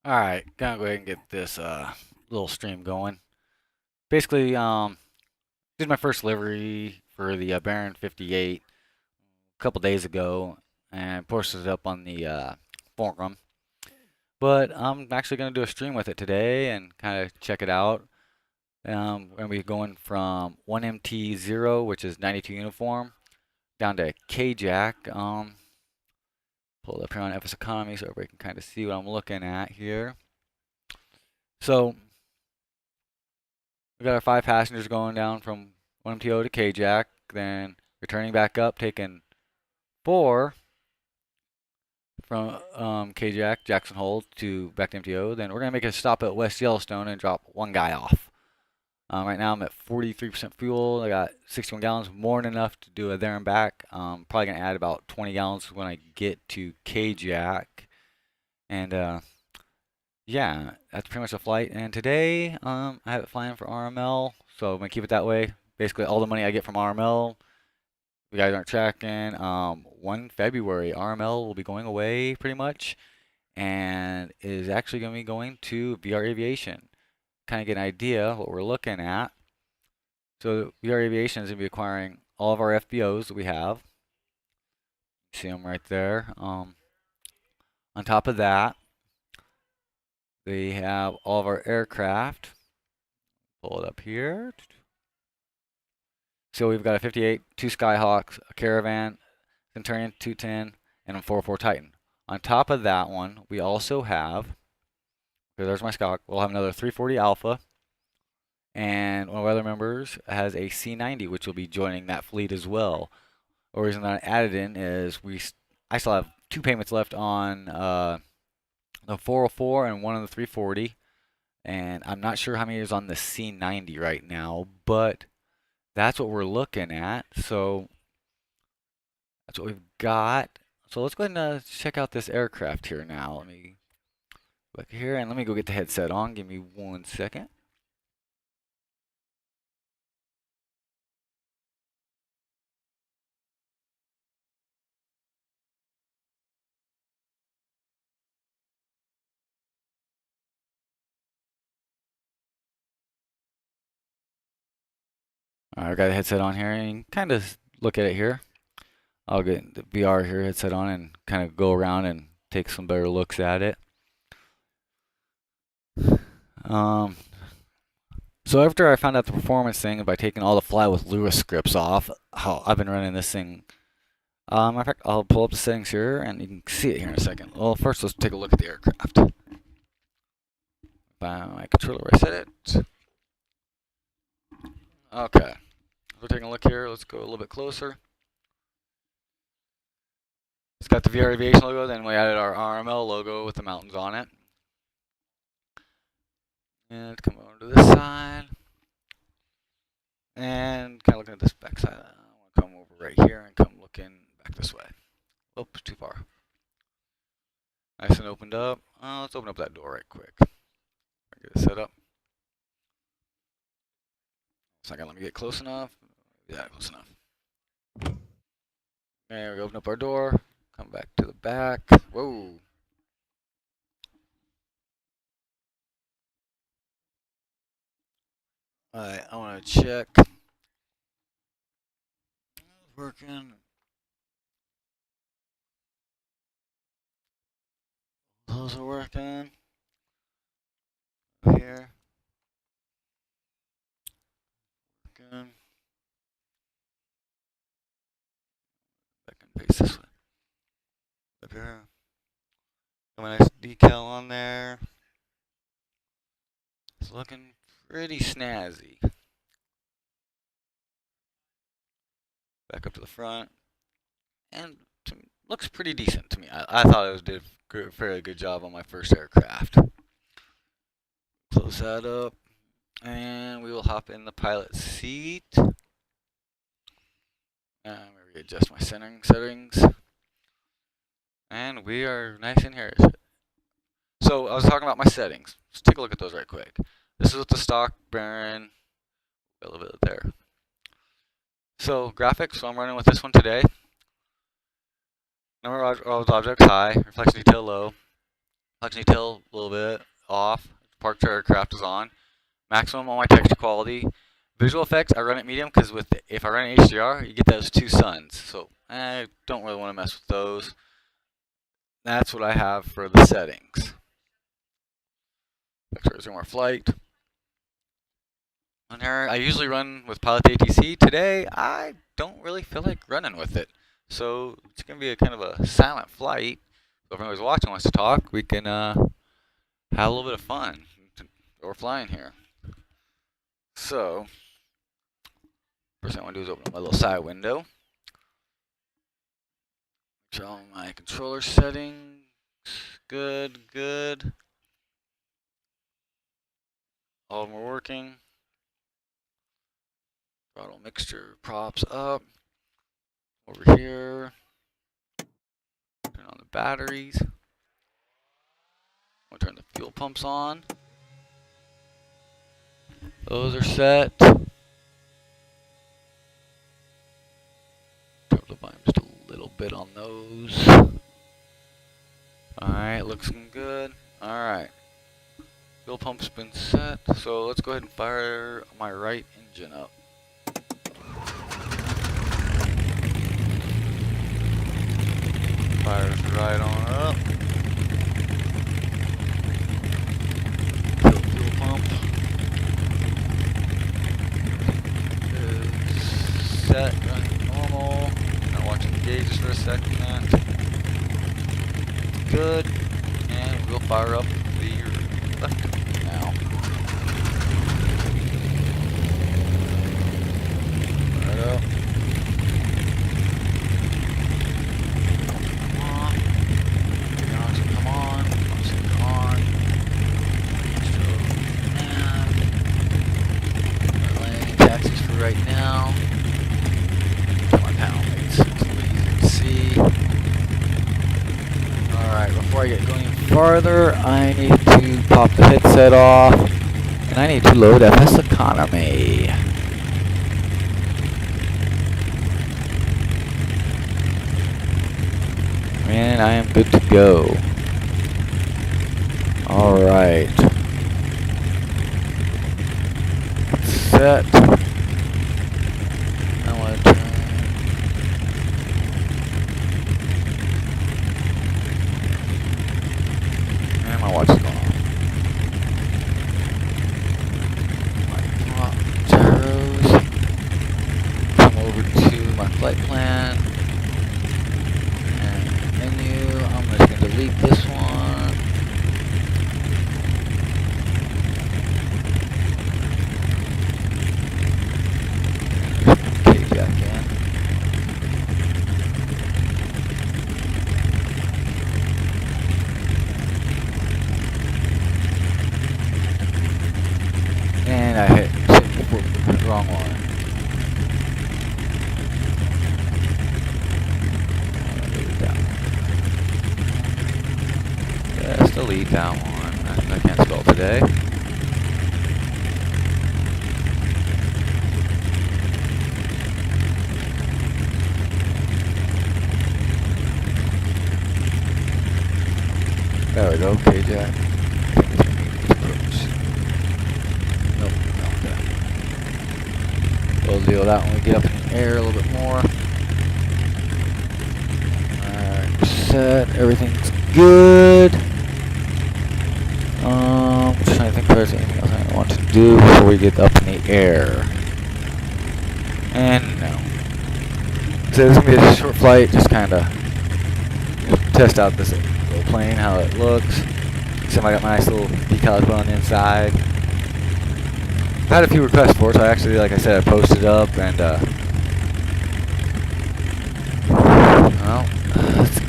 All right, gonna go ahead and get this little stream going. Basically, did my first delivery for the Baron 58 a couple days ago and posted it up on the forum. But I'm actually gonna do a stream with it today and kind of check it out. We're gonna be going from 1MT0, which is 92 uniform, down to KJack. Pull it up here on FSEconomy so everybody can kind of see what I'm looking at here. So we got our 5 passengers going down from 1MTO to KJack, then returning back up, taking 4 from KJack, Jackson Hole, to back to MTO. Then we're going to make a stop at West Yellowstone and drop one guy off. Right now I'm at 43% fuel. I got 61 gallons, more than enough to do a there and back. Probably going to add about 20 gallons when I get to KJack. And yeah, that's pretty much the flight. And today I have it flying for RML, so I'm going to keep it that way. Basically, all the money I get from RML, you guys aren't tracking. 1 February, RML will be going away pretty much, and is actually going to be going to VR Aviation. Kind of get an idea what we're looking at. So VR Aviation is going to be acquiring all of our FBOs that we have. See them right there. On top of that, they have all of our aircraft. Pull it up here. So we've got a 58, 2 Skyhawks, a Caravan, Centurion 210, and a 404 Titan. On top of that one, we also have, okay, there's my Skyhawk, we'll have another 340 Alpha, and one of our other members has a C90, which will be joining that fleet as well. The reason that I added in is I still have 2 payments left on the 404 and one on the 340, and I'm not sure how many is on the C90 right now, but that's what we're looking at. So that's what we've got. So let's go ahead and check out this aircraft here now. Let me look here and let me go get the headset on. Give me 1 second. All right, I got the headset on here and you can kind of look at it here. I'll get the VR here headset on and kind of go around and take some better looks at it. Um, so after I found out the performance thing by taking all the fly with Lewis scripts off, how I've been running this thing. Matter of fact, I'll pull up the settings here and you can see it here in a second. Well, first let's take a look at the aircraft. By my controller, where I set it. Okay, we're taking a look here. Let's go a little bit closer. It's got the VR Aviation logo, then we added our RML logo with the mountains on it. And come over to this side. And kind of looking at this back side. I want to come over right here and come looking back this way. Oops, too far. Nice and opened up. Let's open up that door right quick. Get it set up. Second, let me get close enough. Yeah, close enough. There we open up our door. Come back to the back. Whoa. Alright, I want to check. Working. Those are working. Here. Working. Back and paste this way. Up here. Got my nice decal on there. It's looking pretty snazzy. Back up to the front. And looks pretty decent to me. I thought it did a fairly good job on my first aircraft. Close that up. And we will hop in the pilot seat. And readjust my settings. And we are nice in here. So I was talking about my settings. Let's take a look at those right quick. This is with the stock Baron. A little bit there. So graphics, so I'm running with this one today. Number of objects high, reflection detail low. Oxygen detail a little bit off. Parked aircraft is on. Maximum on my texture quality. Visual effects, I run at medium because if I run in HDR, you get those two suns. So I don't really want to mess with those. That's what I have for the settings. Resume our flight. On there, I usually run with Pilot ATC. Today, I don't really feel like running with it. So it's going to be a kind of a silent flight. So if anybody's watching wants to talk, we can have a little bit of fun. We're flying here. So, first thing I want to do is open up my little side window. Make sure all my controller settings, good. All of them are working. Throttle mixture props up. Over here. Turn on the batteries. I'll turn the fuel pumps on. Those are set. Turn the volume just a little bit on those. Alright, looks good. Alright. Fuel pump's been set. So let's go ahead and fire my right engine up. Fires right on up. Fuel pump is set, running normal. Now watching the gauges for a second. Good. And we'll fire up the left now. Fire it up. Right now, my panel mates so you can see. Alright, before I get going any farther, I need to pop the headset off, and I need to load FSEconomy. And I am good to go. Alright. Set. My watch is going on. My gyros. Come over to my flight plan. And menu. I'm just going to delete this one. Put K-Jack in. And I hit the wrong one. Just delete that one. I can't spell today. There we go, K-Jack. We'll deal with that when we get up in the air a little bit more. Alright, set. Everything's good. Just trying to think if there's anything else I want to do before we get up in the air. And no. So this is going to be a short flight, just kind of test out this little plane, how it looks. Somebody got my nice little decals put on the inside. I've had a few requests for it, so I actually, like I said, I posted up and, well, let's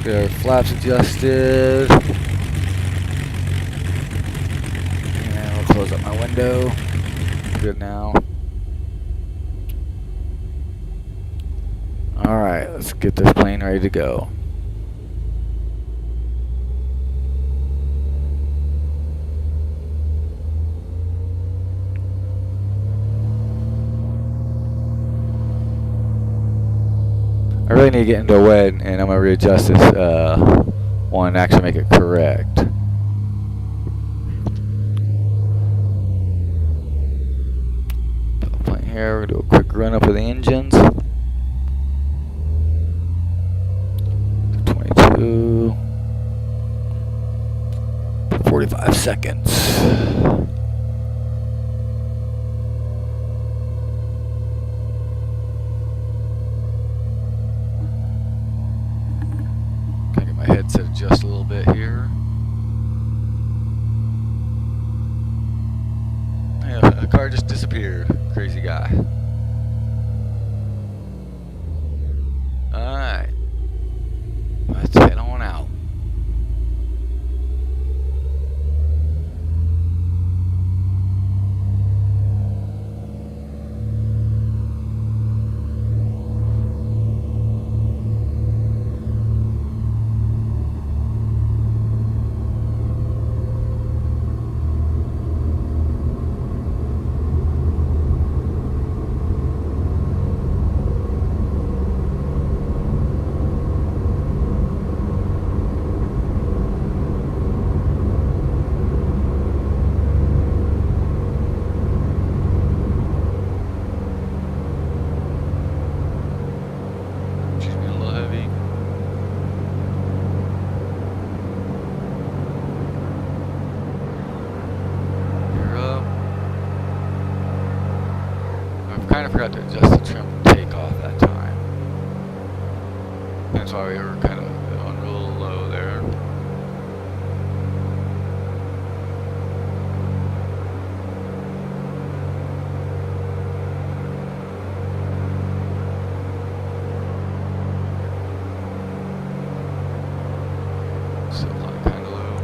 get our flaps adjusted. And we'll close up my window. Good now. Alright, let's get this plane ready to go. I really need to get into a wed, and I'm gonna readjust this one and actually make it correct. Plane here, we're gonna do a quick run up of the engines. 22. 45 seconds. Gotta get my headset adjusted a little bit here. Yeah, the car just disappeared. Crazy guy. Alright. Let's head on out. Kind of forgot to adjust the trim takeoff that time. That's why we were kind of on real low there. Still flying kind of low.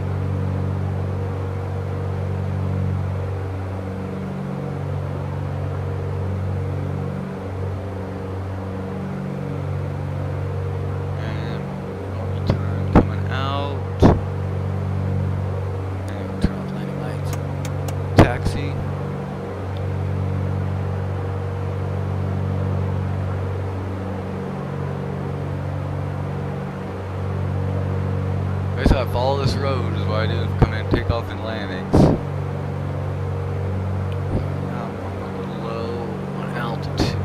Taxi. Okay, so I follow this road is what I do. Come in, take off and landings. I'm a little low on altitude.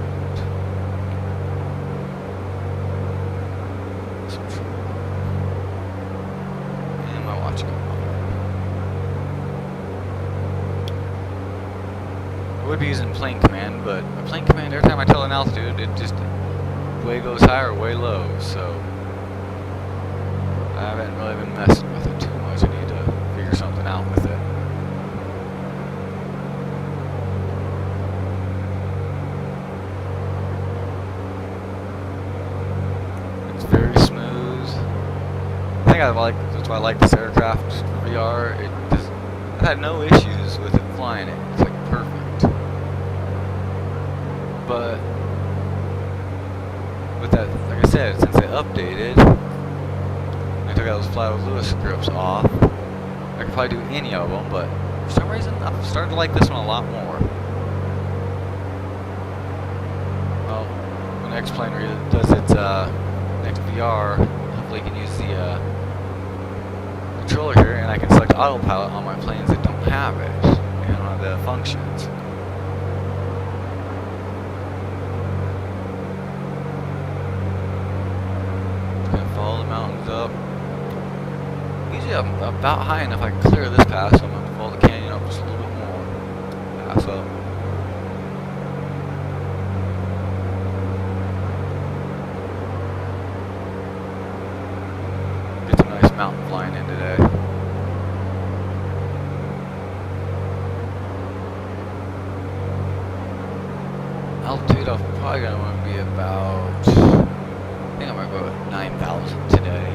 And my watch going on. I would be using plane command, but my plane command, every time I tell an altitude, it just way goes high or way low, so I haven't really been messing with it too much. I need to figure something out with it. It's very smooth. I think that's why I like this aircraft for VR. I've had no issues with it flying it. It's like perfect. But with that, like I said, since they updated, I took out those Fly with Lewis scripts off. I could probably do any of them, but for some reason, I'm starting to like this one a lot more. Well, when the X-Plane does its next VR, hopefully you can use the controller here, and I can select autopilot on my planes that don't have it, and on the functions. Follow the mountains up. Usually I'm about high enough I can clear this pass, so I'm going to follow the canyon up just a little bit more. Pass up. Get some nice mountain flying in today. Altitude I'm probably going to want to be about, I think I'm going to go at 9,000 today.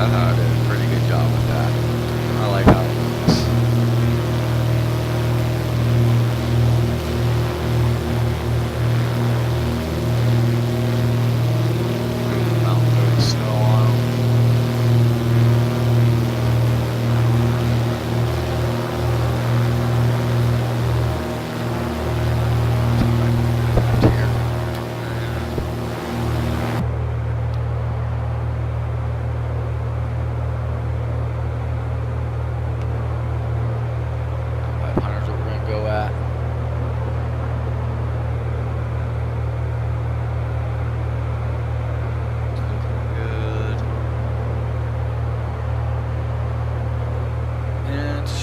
thought I did a pretty good job with that. I like how it looks. Mountains with snow on them.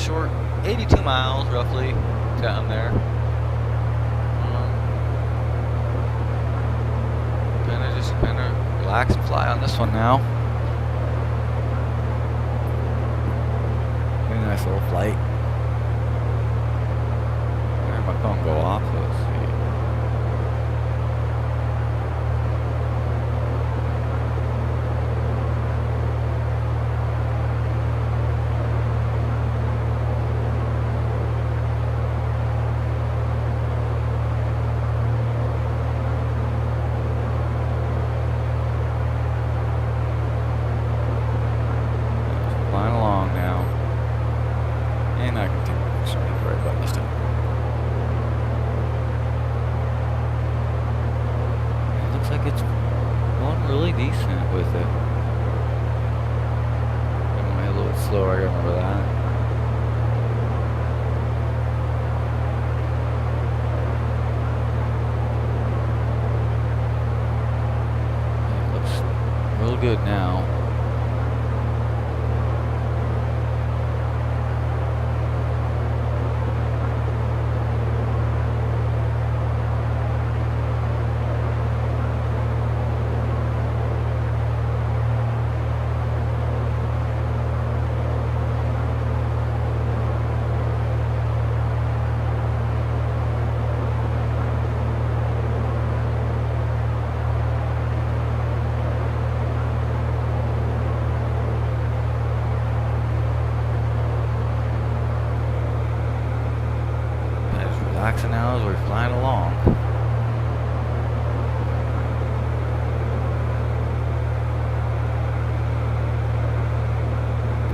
Short 82 miles roughly down there. Gonna relax and fly on this one now. Pretty nice little flight. I heard my phone go off, so let's see. Flying along now. And I can take the right button this time. It looks like it's going really decent with it. I'm going a little bit slower, I remember that. It looks real good now. Relaxing now as we're flying along.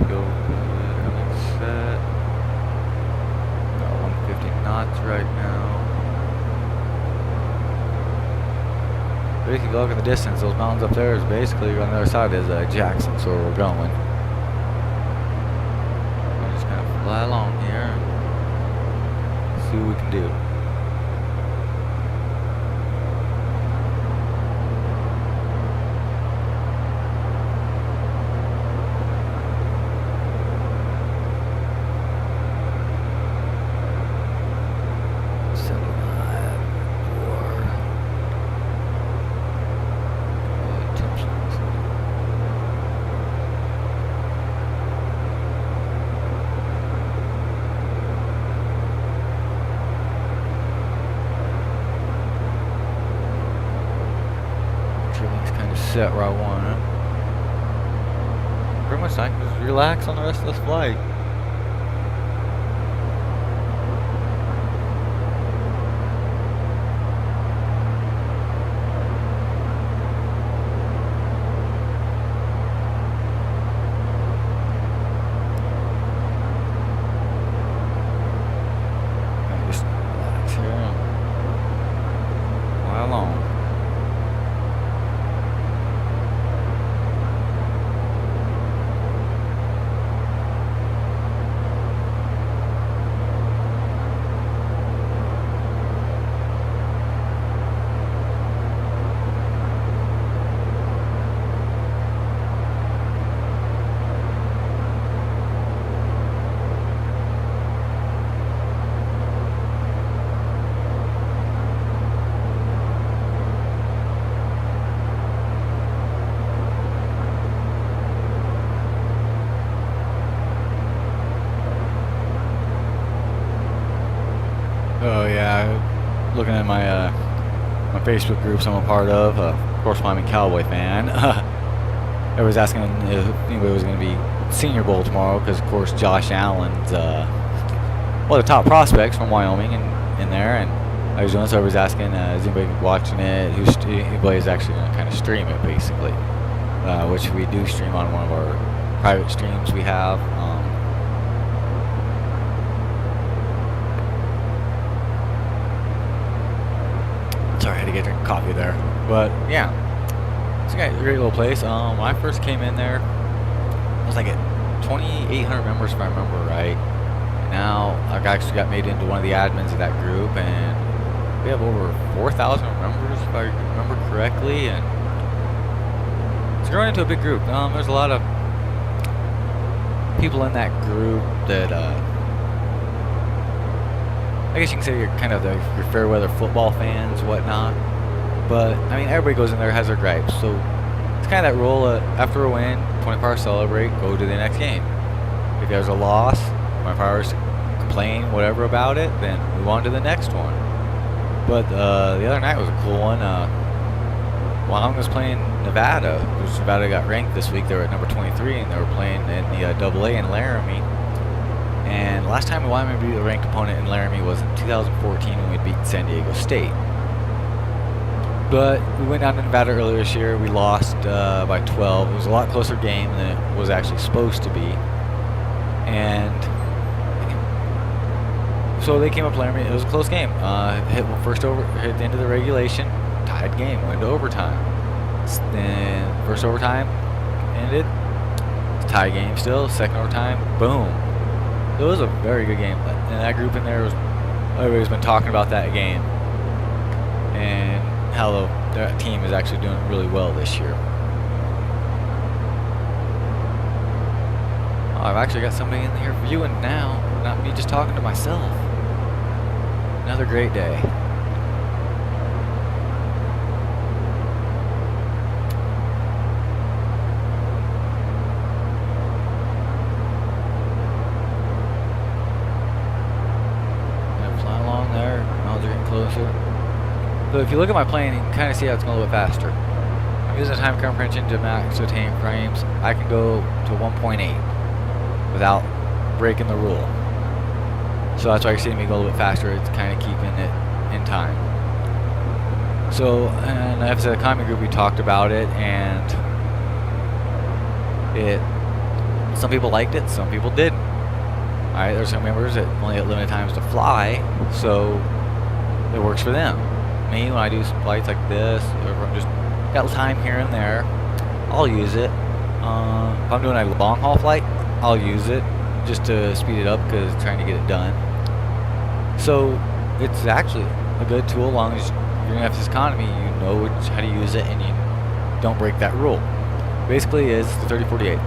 Go good, everything's set. Got 150 knots right now. Basically, look at the distance. Those mountains up there is basically on the other side is Jackson, so where we're going. We're just gonna fly along here. See what we can do. Everything's kind of set where I want it. Pretty much I can just relax on the rest of this flight. I just relax here and fly along. Oh yeah, looking at my my Facebook groups I'm a part of course I'm a cowboy fan. Everybody's asking if anybody was going to be Senior Bowl tomorrow because, of course, Josh Allen's one of the top prospects from Wyoming in there, and I was doing so. I was asking, is anybody watching it? Anybody's actually going to kind of stream it, basically, which we do stream on one of our private streams we have. Sorry, I had to get a drink of coffee there, but yeah, it's a great little place. When I first came in there, it was like at 2,800 members if I remember right. Now I actually got made into one of the admins of that group, and we have over 4,000 members if I remember correctly, and it's growing into a big group. There's a lot of people in that group that I guess you can say you're kind of your fair weather football fans, whatnot. But I mean, everybody goes in there, has their gripes, so it's kind of that rule. After a win, 24 hours celebrate, go to the next game. If there's a loss, 24 hours complain, whatever about it, then move on to the next one. But the other night was a cool one. Wyoming was playing Nevada, which Nevada got ranked this week. They were at number 23, and they were playing in the AA in Laramie. And last time Wyoming beat a ranked opponent in Laramie was in 2014 when we beat San Diego State. But we went down to Nevada earlier this year. We lost by 12. It was a lot closer game than it was actually supposed to be. And so they came up to Laramie. It was a close game. Hit the end of the regulation, tied game, went to overtime. Then first overtime ended, tie game still. Second overtime, boom. So it was a very good game. And that group in there everybody's been talking about that game and how their team is actually doing really well this year. I've actually got somebody in here viewing now, not me just talking to myself. Another great day. So if you look at my plane, you can kind of see how it's going a little bit faster. I'm using time comprehension to max attain frames. I can go to 1.8 without breaking the rule. So that's why you're seeing me go a little bit faster. It's kind of keeping it in time. So in the FSEconomy group, we talked about it, and some people liked it, some people didn't. All right, there's some members that only get limited times to fly, so it works for them. Me, when I do some flights like this, or I'm just got time here and there, I'll use it. If I'm doing a long haul flight, I'll use it just to speed it up because trying to get it done. So it's actually a good tool as long as you're in FSEconomy, you know how to use it and you don't break that rule. Basically, is the 30-48.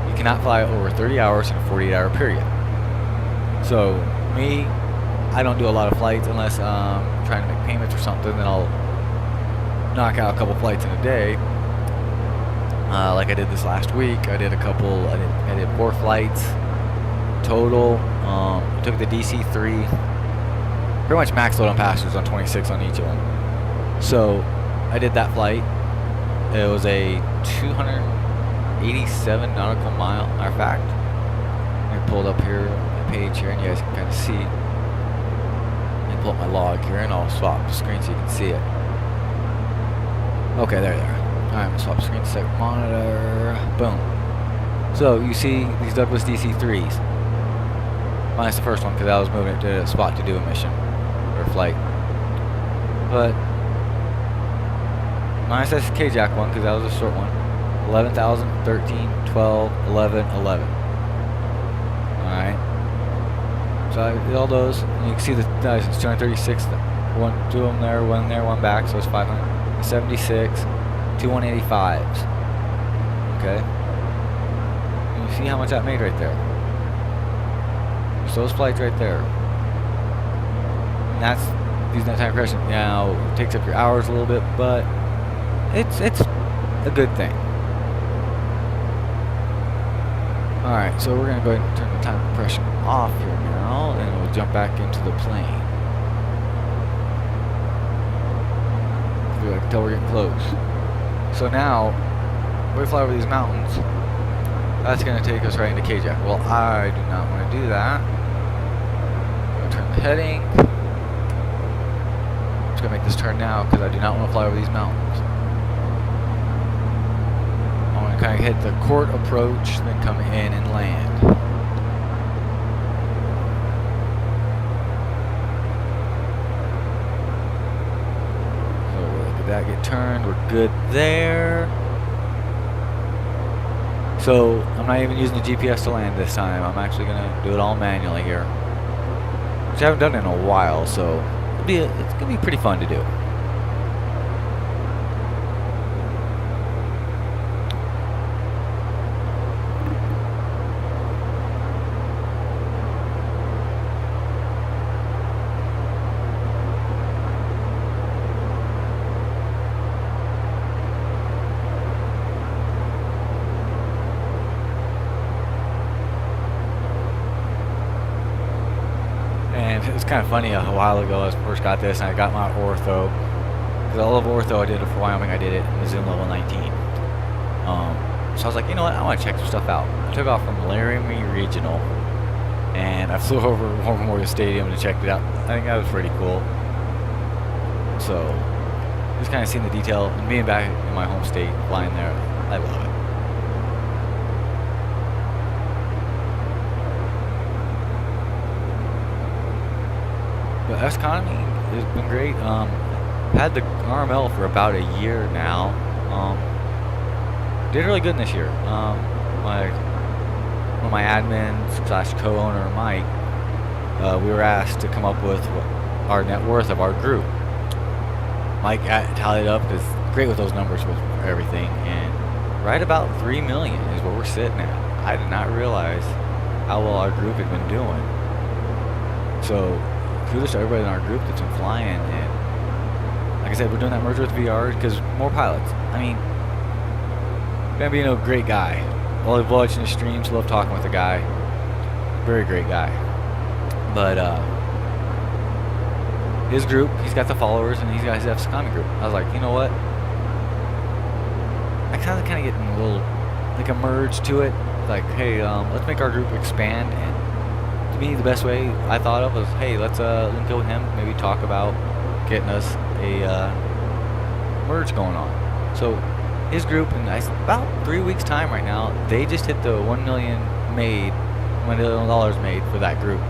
You cannot fly over 30 hours in a 48-hour period. So me, I don't do a lot of flights unless I'm trying to make payments or something. Then I'll knock out a couple flights in a day. Like I did this last week. I did 4 flights total. Took the DC-3. Pretty much max load on passengers on 26 on each of them. So I did that flight. It was a 287 nautical mile. Matter of fact, I pulled up here the page here, and you guys can kind of see. Pull up my log here, and I'll swap the screen so you can see it. Okay, there they are. Alright, I'm going to swap screen, set monitor. Boom. So you see these Douglas DC-3s. Minus the first one because I was moving it to a spot to do a mission or a flight. But minus this KJack one because that was a short one. 11,000, 13, 12, 11, 11. Alright. So I did all those, and you can see the it's 236. Two of them there, one back, so it's 576. 2 185s. Okay. And you see how much that made right there. Just those flights right there. And that's using that time compression. Now it takes up your hours a little bit, but it's a good thing. Alright, so we're gonna go ahead and turn the time compression off here now, and we'll jump back into the plane. I can tell we're getting close. So now we fly over these mountains, that's going to take us right into Kajak. Well, I do not want to do that. I'm going to turn the heading. I'm just going to make this turn now because I do not want to fly over these mountains. I want to kind of hit the court approach, then come in and land. So look at that get turned. We're good there. So I'm not even using the GPS to land this time. I'm actually going to do it all manually here, which I haven't done in a while, so it's going to be pretty fun to do. It was kind of funny a while ago. I first got this, and I got my ortho. Because all of ortho I did it for Wyoming. I did it in the Zoom level 19. So I was like, you know what? I want to check some stuff out. I took off from Laramie Regional, and I flew over War Memorial Stadium and checked it out. I think that was pretty cool. So just kind of seeing the detail and being back in my home state, flying there. I love it. But FSEconomy has been great. Had the RML for about a year now. Did really good this year. One of my admins / co-owner, Mike, we were asked to come up with our net worth of our group. Mike tallied up, because great with those numbers with everything, and right about 3 million is what we're sitting at. I did not realize how well our group had been doing. So kudos to everybody in our group that's been flying, and like I said, we're doing that merger with VR because more pilots. I mean, gonna be a great guy. Love watching the streams, love talking with the guy. Very great guy. But his group, he's got the followers, and he's got his FSEconomy group. I was like, you know what? I kind of getting a little like a merge to it. Like, hey, let's make our group expand. And to me, the best way I thought of was, hey, let's link up with him, maybe talk about getting us a merge going on. So his group, in about 3 weeks time right now, they just hit the $1 million made for that group.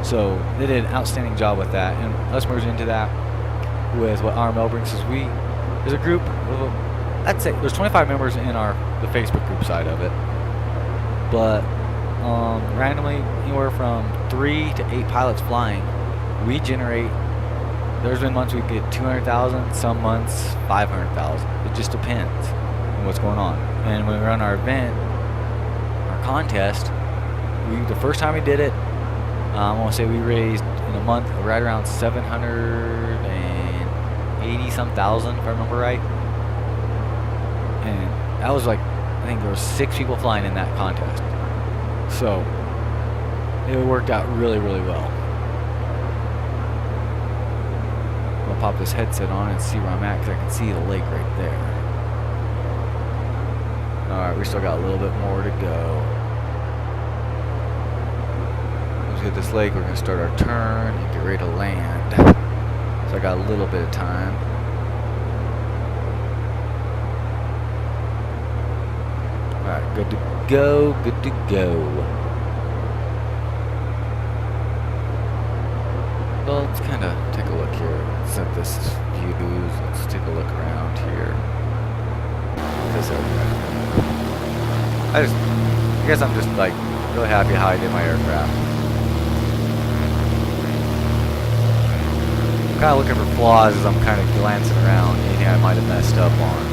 So they did an outstanding job with that, and let's merge into that with what RML brings. There's a group of, I'd say there's 25 members in the Facebook group side of it, but randomly anywhere from 3 to 8 pilots flying, we generate. There's been months we get 200,000, some months 500,000. It just depends on what's going on. And when we run our event, our contest, the first time we did it, I want to say we raised in a month right around 780-some thousand, if I remember right. And that was like, I think there were 6 people flying in that contest. So it worked out really, really well. I'll pop this headset on and see where I'm at, because I can see the lake right there. Alright, we still got a little bit more to go. Once we hit this lake, we're going to start our turn and get ready to land. So I got a little bit of time. Alright, good to go, good to go. Well, let's kind of take a look here. Set this views. Let's take a look around here. I guess I'm just like really happy how I did my aircraft. I'm kind of looking for flaws as I'm kind of glancing around, anything I might have messed up on.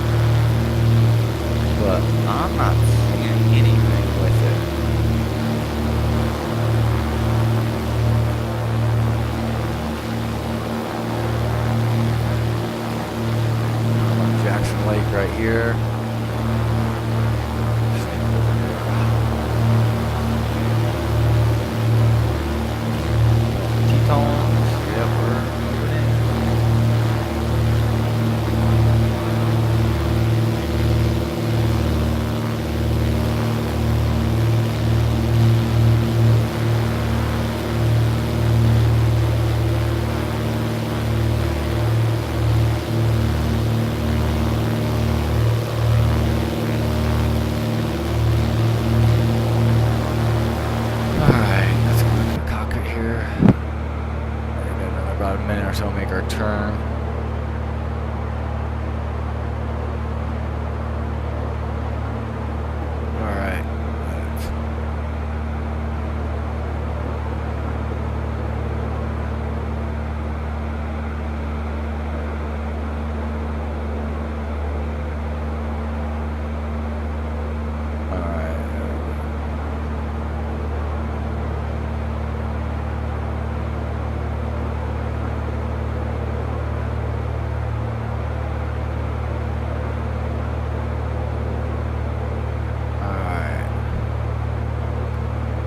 But I'm not seeing anything with it. Jackson Lake right here. T-tones. Yep, we're moving in.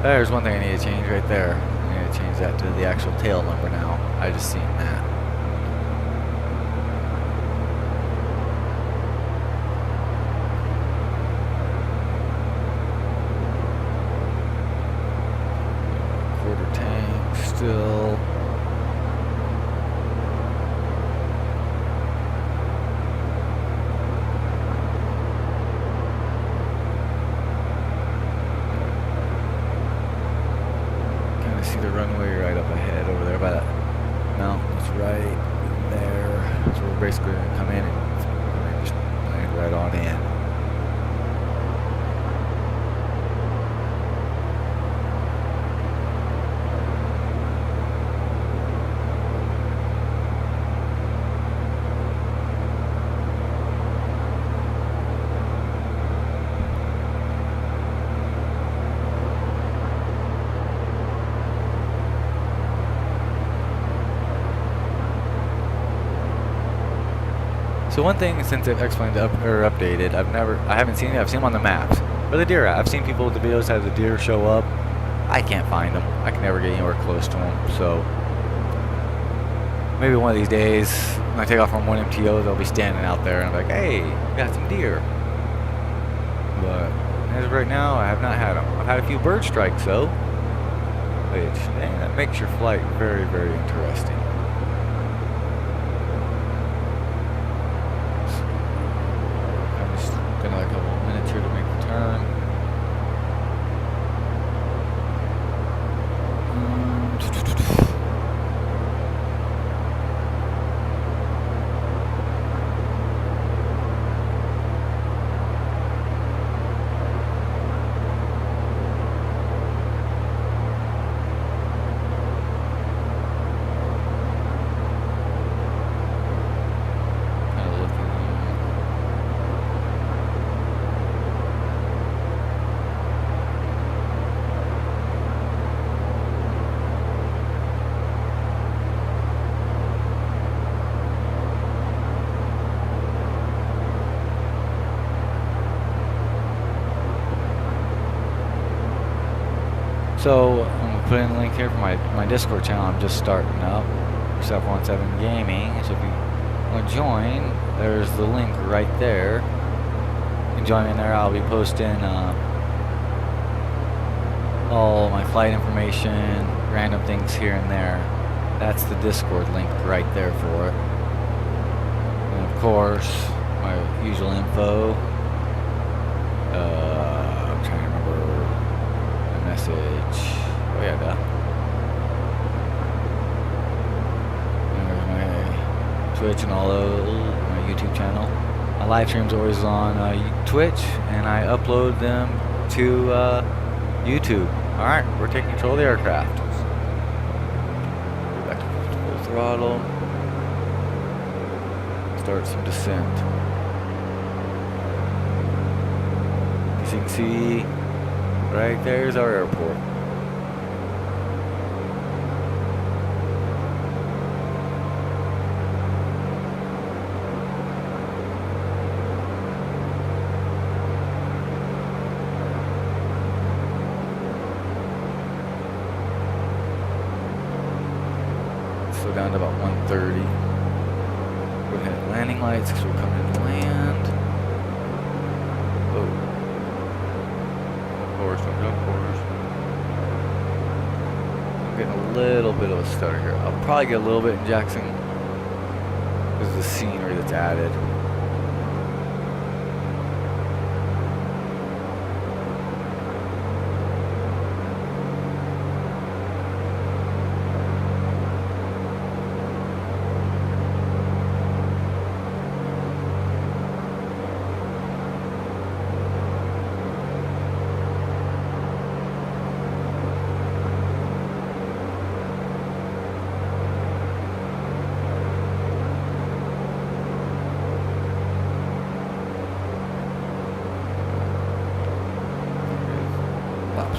There's one thing I need to change right there. I need to change that to the actual tail number now. I just seen that. Quarter tank still. See the runway right up ahead over there by that mountain. It's right there. So we're basically going to come in and just land right on in. So one thing since they've explained or updated, I haven't seen it. I've seen them on the maps. Where the deer at? I've seen people with the videos have the deer show up. I can't find them. I can never get anywhere close to them. So maybe one of these days, when I take off from 1MTO, they'll be standing out there, and I'm like, hey, we got some deer. But as of right now, I have not had them. I've had a few bird strikes though, which that makes your flight very, very interesting. Another couple of minutes here to make the turn. So I'm gonna put in a link here for my Discord channel. I'm just starting up, Self17 Gaming. So if you want to join, there's the link right there. You can join me in there. I'll be posting all my flight information, random things here and there. That's the Discord link right there for it. And of course, my usual info. I'm trying to remember the message. Oh yeah, there's my Twitch and all those, my YouTube channel. My live stream's always on Twitch, and I upload them to YouTube. Alright, we're taking control of the aircraft. Go back to full throttle. Start some descent. As you can see, right there's our airport. Slow down to about 130. Go ahead and landing lights because we're coming to land. Oh. Of course, of course. I'm getting a little bit of a stutter here. I'll probably get a little bit in Jackson because of the scenery that's added.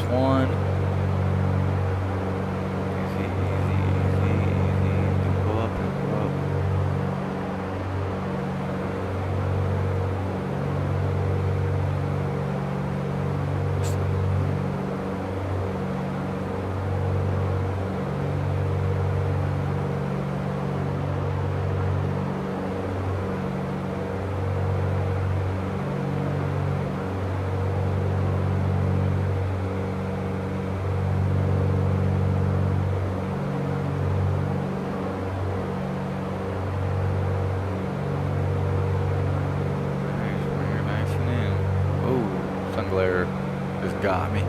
One. Easy, easy, easy, easy. Go up and go up. Just got me.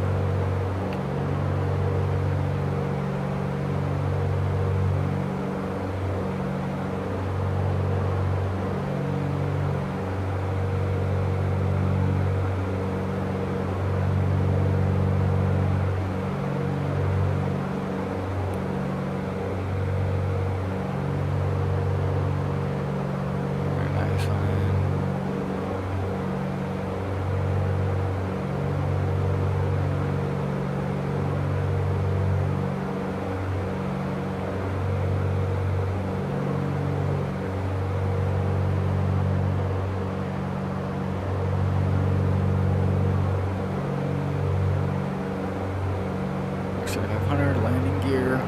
Landing gear.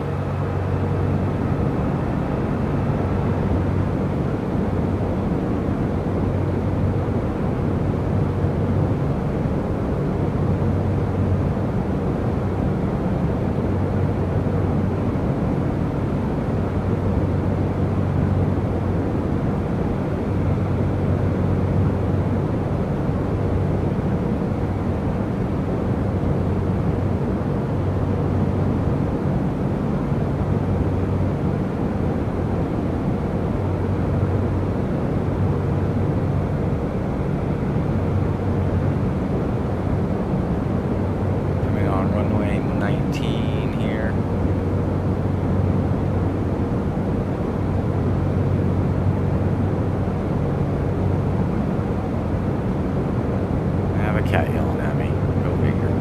Cat yelling at me. Go figure.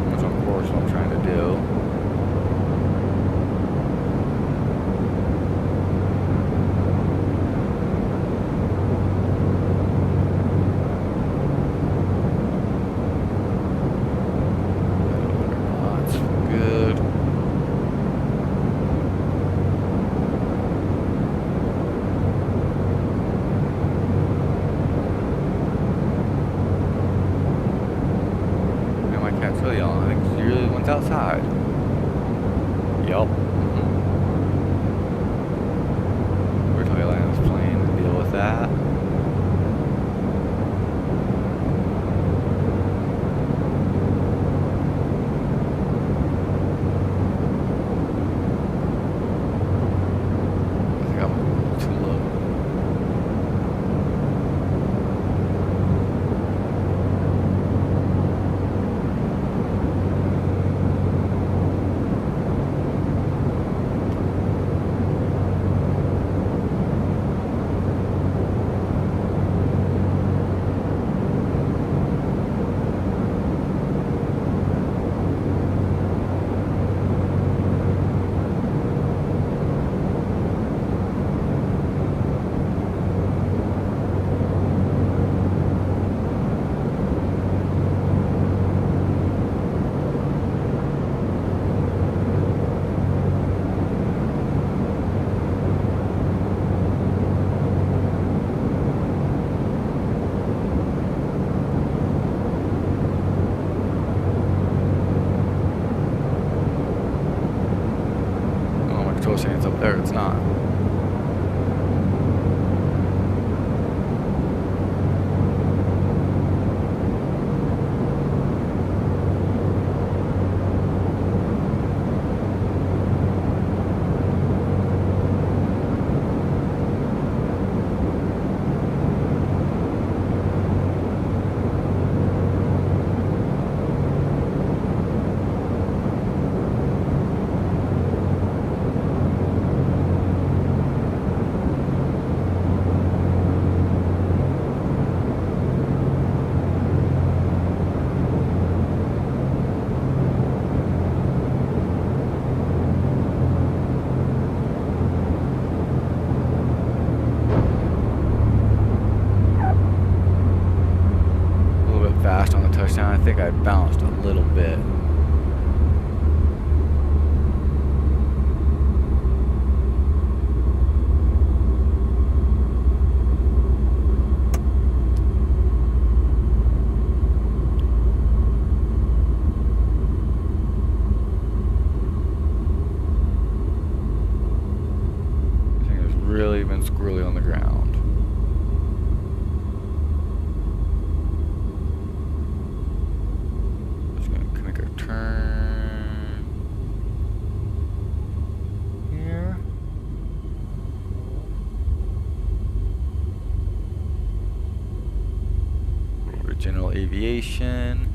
That's of course what I'm trying to do. Outside. Yup. We're Thailand's plane to deal with that. I think I'm a little too low. Saying it's up there, it's not. Fast on the touchdown. I think I bounced a little bit. really been squirrely on the ground. Just gonna make a turn here. For general aviation.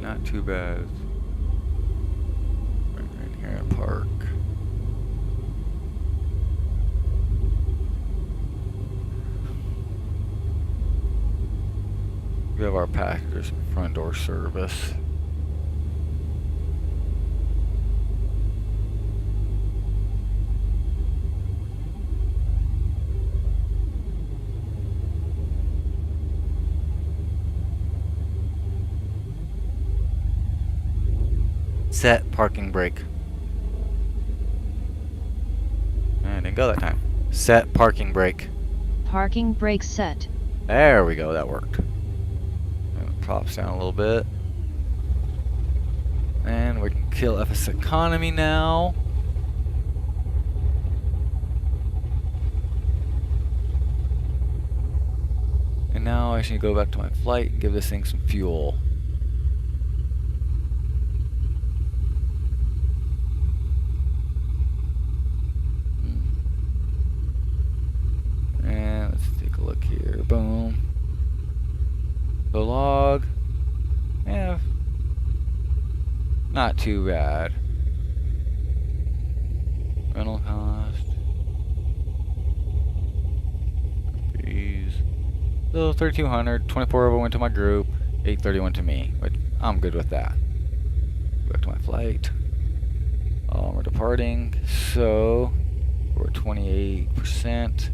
Not too bad. Right in here and park. We have our passengers front door service. Set parking brake. I didn't go that time. Set parking brake. Parking brake set. There we go, that worked. And it props down a little bit. And we can kill FSEconomy now. And now I should go back to my flight and give this thing some fuel. And let's take a look here. Boom. The log. Yeah. Not too bad. Rental cost. Fees. So 3,200. 24 of it went to my group. 830 went to me. But I'm good with that. Go back to my flight. We're departing. So we're 28%.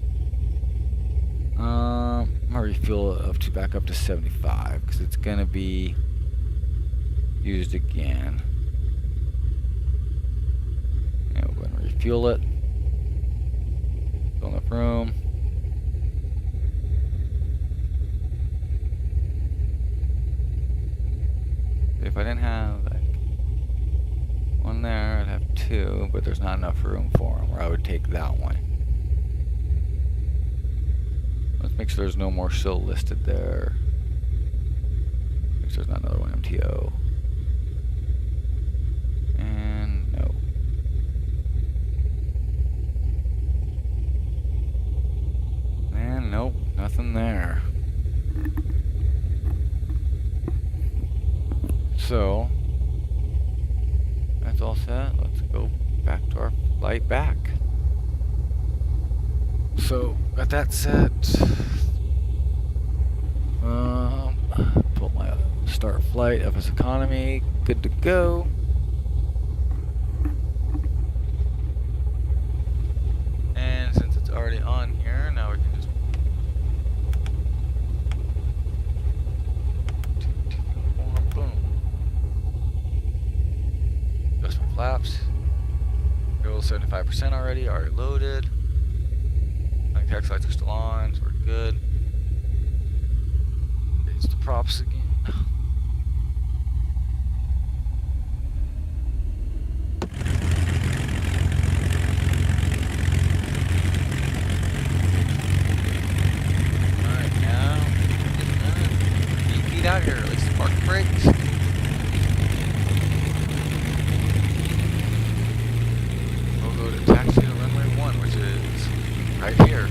I'm gonna refuel it back up to 75 because it's gonna be used again. And we're gonna refuel it. Fill enough room. If I didn't have like one there, I'd have two, but there's not enough room for them, or I would take that one. Let's make sure there's no more still listed there. Make sure there's not another one MTO. And no. And nope, nothing there. So that's all set. Let's go back to our flight back. So, got that set. Pull my start flight, FSEconomy, good to go. And since it's already on here, now we can just boom. Adjust my flaps. Go 75% already loaded. Tax lights are still on, so we're good. It's the props again. Alright, now feet out here, at least park brakes. We'll go to taxi to runway 1, which is right here.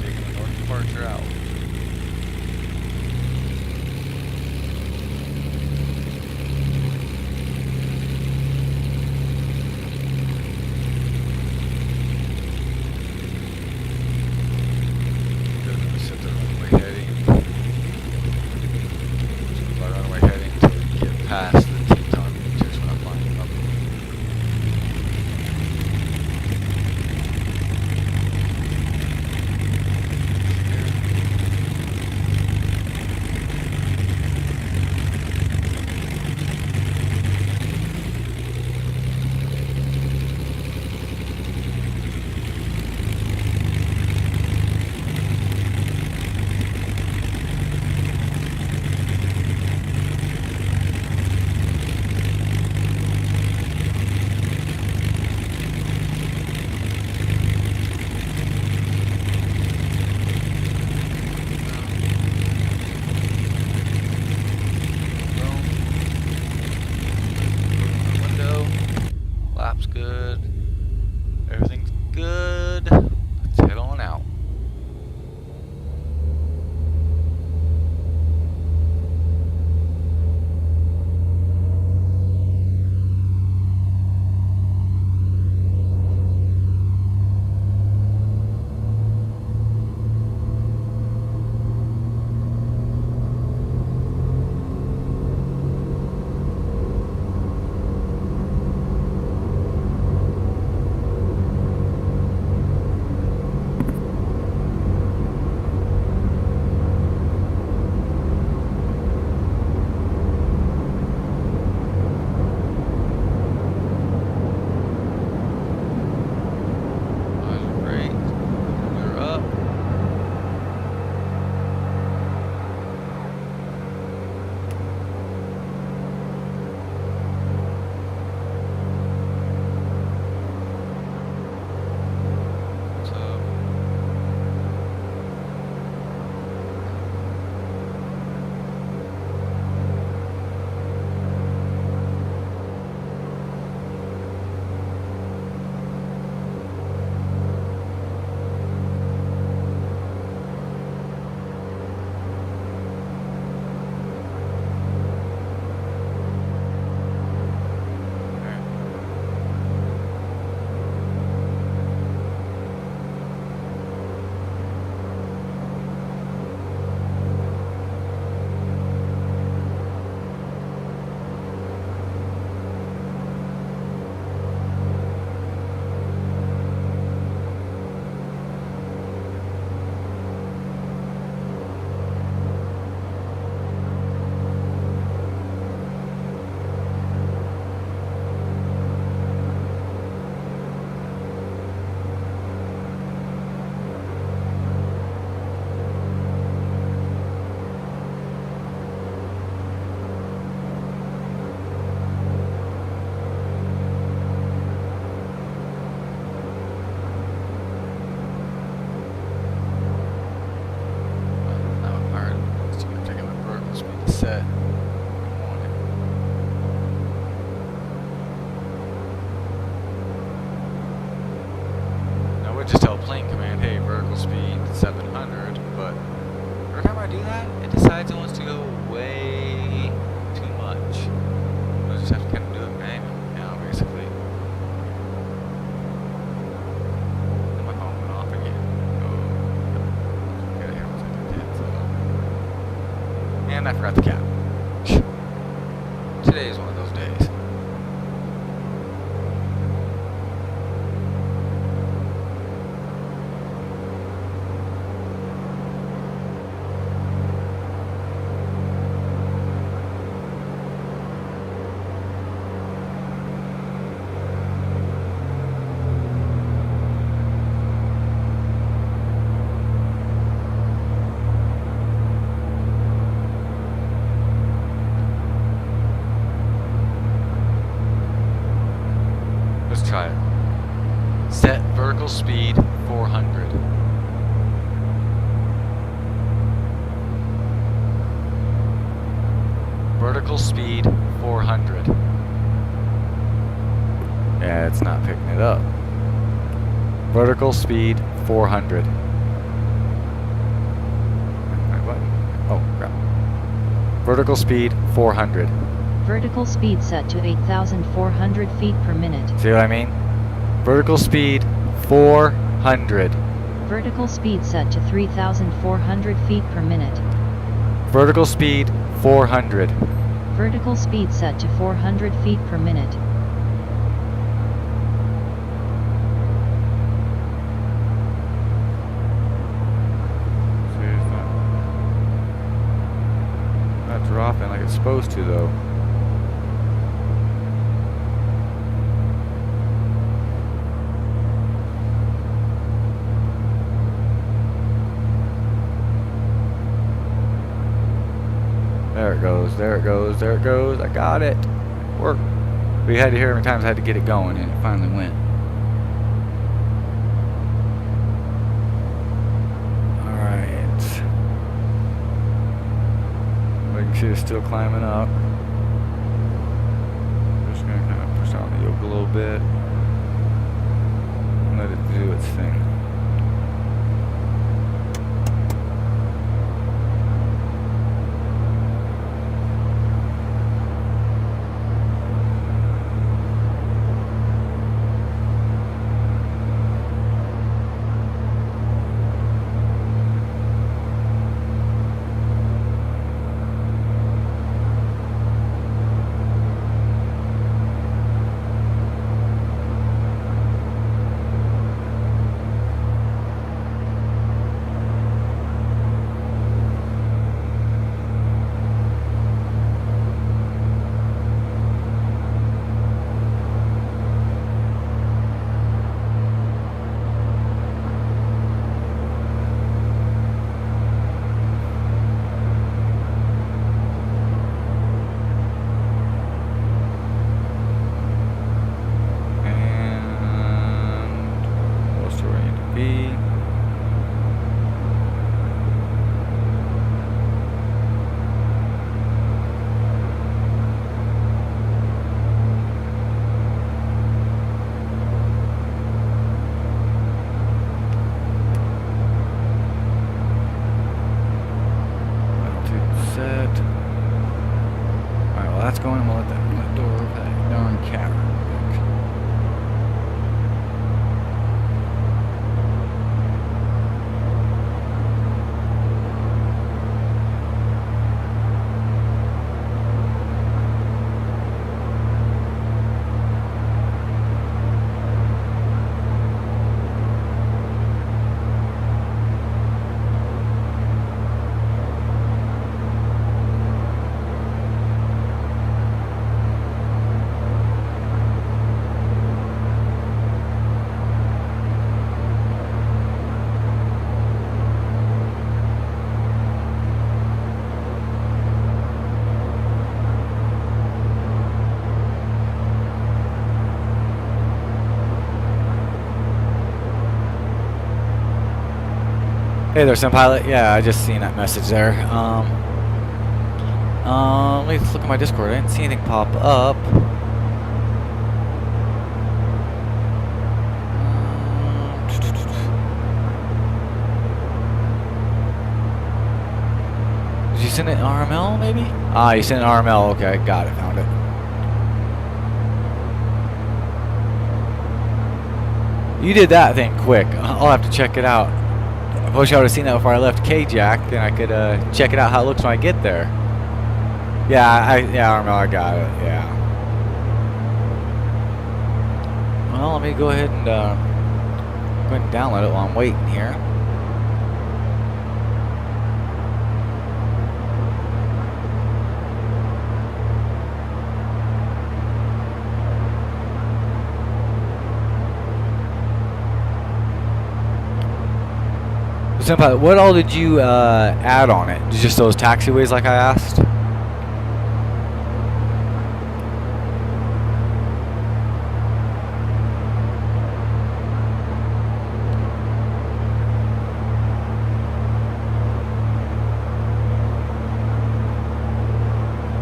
Taking the north departure out. Set the runway heading. that, it decides it wants to go way too much. We'll just have to kind of do it manually now, basically. And my phone went off again. Oh, get here once I did so. And I forgot the cap. Today is one of those days. Let's try it. Set vertical speed 400. Vertical speed 400. Yeah, it's not picking it up. Vertical speed 400. Oh, crap. Vertical speed 400. Vertical speed set to 8,400 feet per minute. See what I mean? Vertical speed 400. Vertical speed set to 3,400 feet per minute. Vertical speed 400. Vertical speed set to 400 feet per minute. See, it's not dropping like it's supposed to, though. There it goes, there it goes, there it goes. I got it. Worked. We had to hear how many times I had to get it going, and it finally went. Alright. You can see it's still climbing up. Just gonna kind of push on the yoke a little bit. And let it do its thing. That's going. I'm gonna let that door over that darn cat real quick. Hey there, Pilot. Yeah, I just seen that message there. Let me look at my Discord. I didn't see anything pop up. you send it in RML maybe? Ah, you sent it in RML. Okay, got it. Found it. You did that thing quick. I'll have to check it out. I wish I would have seen that before I left K-Jack, then I could check it out how it looks when I get there. Yeah, RML, I got it. Yeah. Well, let me go ahead and download it while I'm waiting here. Senpai, what all did you add on it? Just those taxiways like I asked?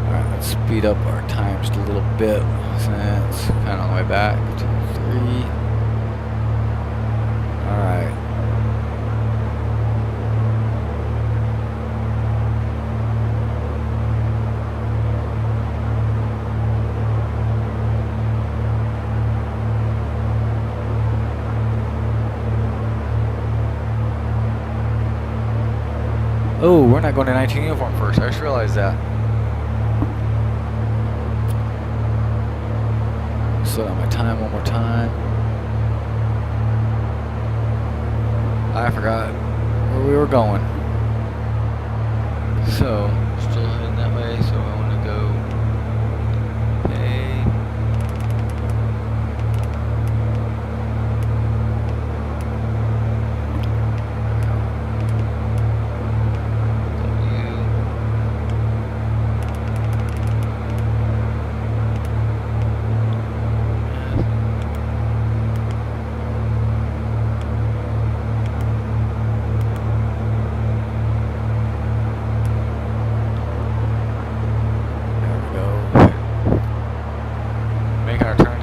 Alright, let's speed up our time just a little bit since kind of on the way back. 2, 3. Alright. Oh, we're not going to 19 uniform first. I just realized that. Slow down my time one more time. I forgot where we were going. So, still heading that way, so I want to go pay.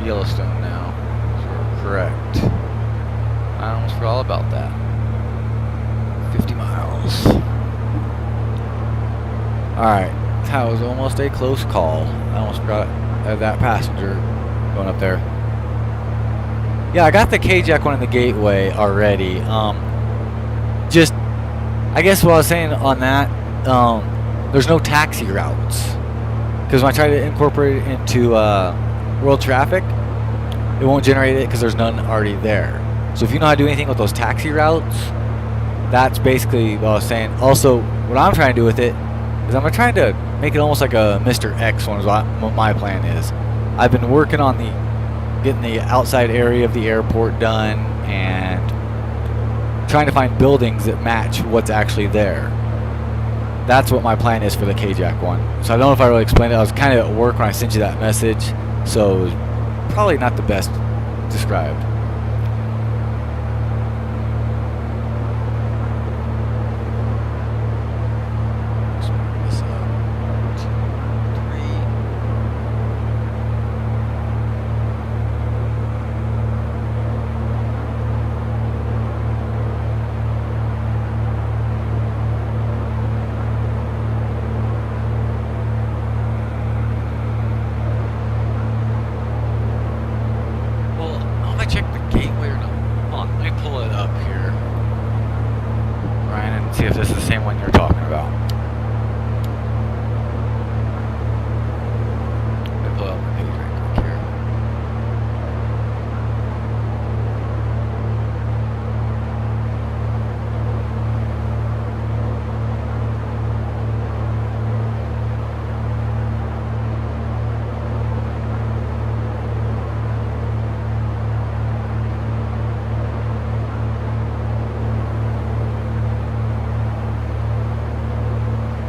Yellowstone now, so we're correct. I almost forgot all about that. 50 miles. Alright, that was almost a close call. I almost forgot that passenger going up there. Yeah, I got the K-Jack one in the gateway already. Just, I guess what I was saying on that, there's no taxi routes. Because when I try to incorporate it into world traffic, it won't generate it because there's none already there. So if you know how to do anything with those taxi routes, that's basically what I was saying. Also, what I'm trying to do with it is I'm trying to make it almost like a Mr. X one is what my plan is. I've been working on getting the outside area of the airport done and trying to find buildings that match what's actually there. That's what my plan is for the K-Jack one. So I don't know if I really explained it. I was kind of at work when I sent you that message, so it was probably not the best described. See if this is the same one you're talking about. Let me pull up my page right quick here.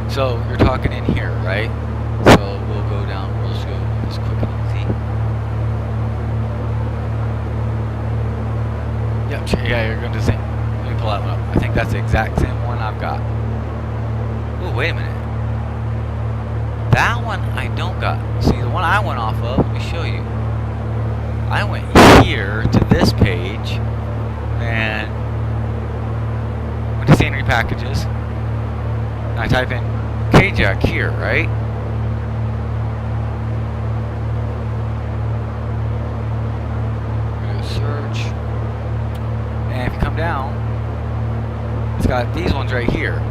So you're talking in here, right? So we'll go down. We'll just go as quick and easy. Yep. Yeah, you're going to the same. Let me pull that one up. I think that's the exact same one I've got. Oh, wait a minute. That one I don't got. See, the one I went off of. Let me show you. I went here to this page and went to scenery packages. And I type in K-Jack here, right? We're gonna search. And if you come down, it's got these ones right here.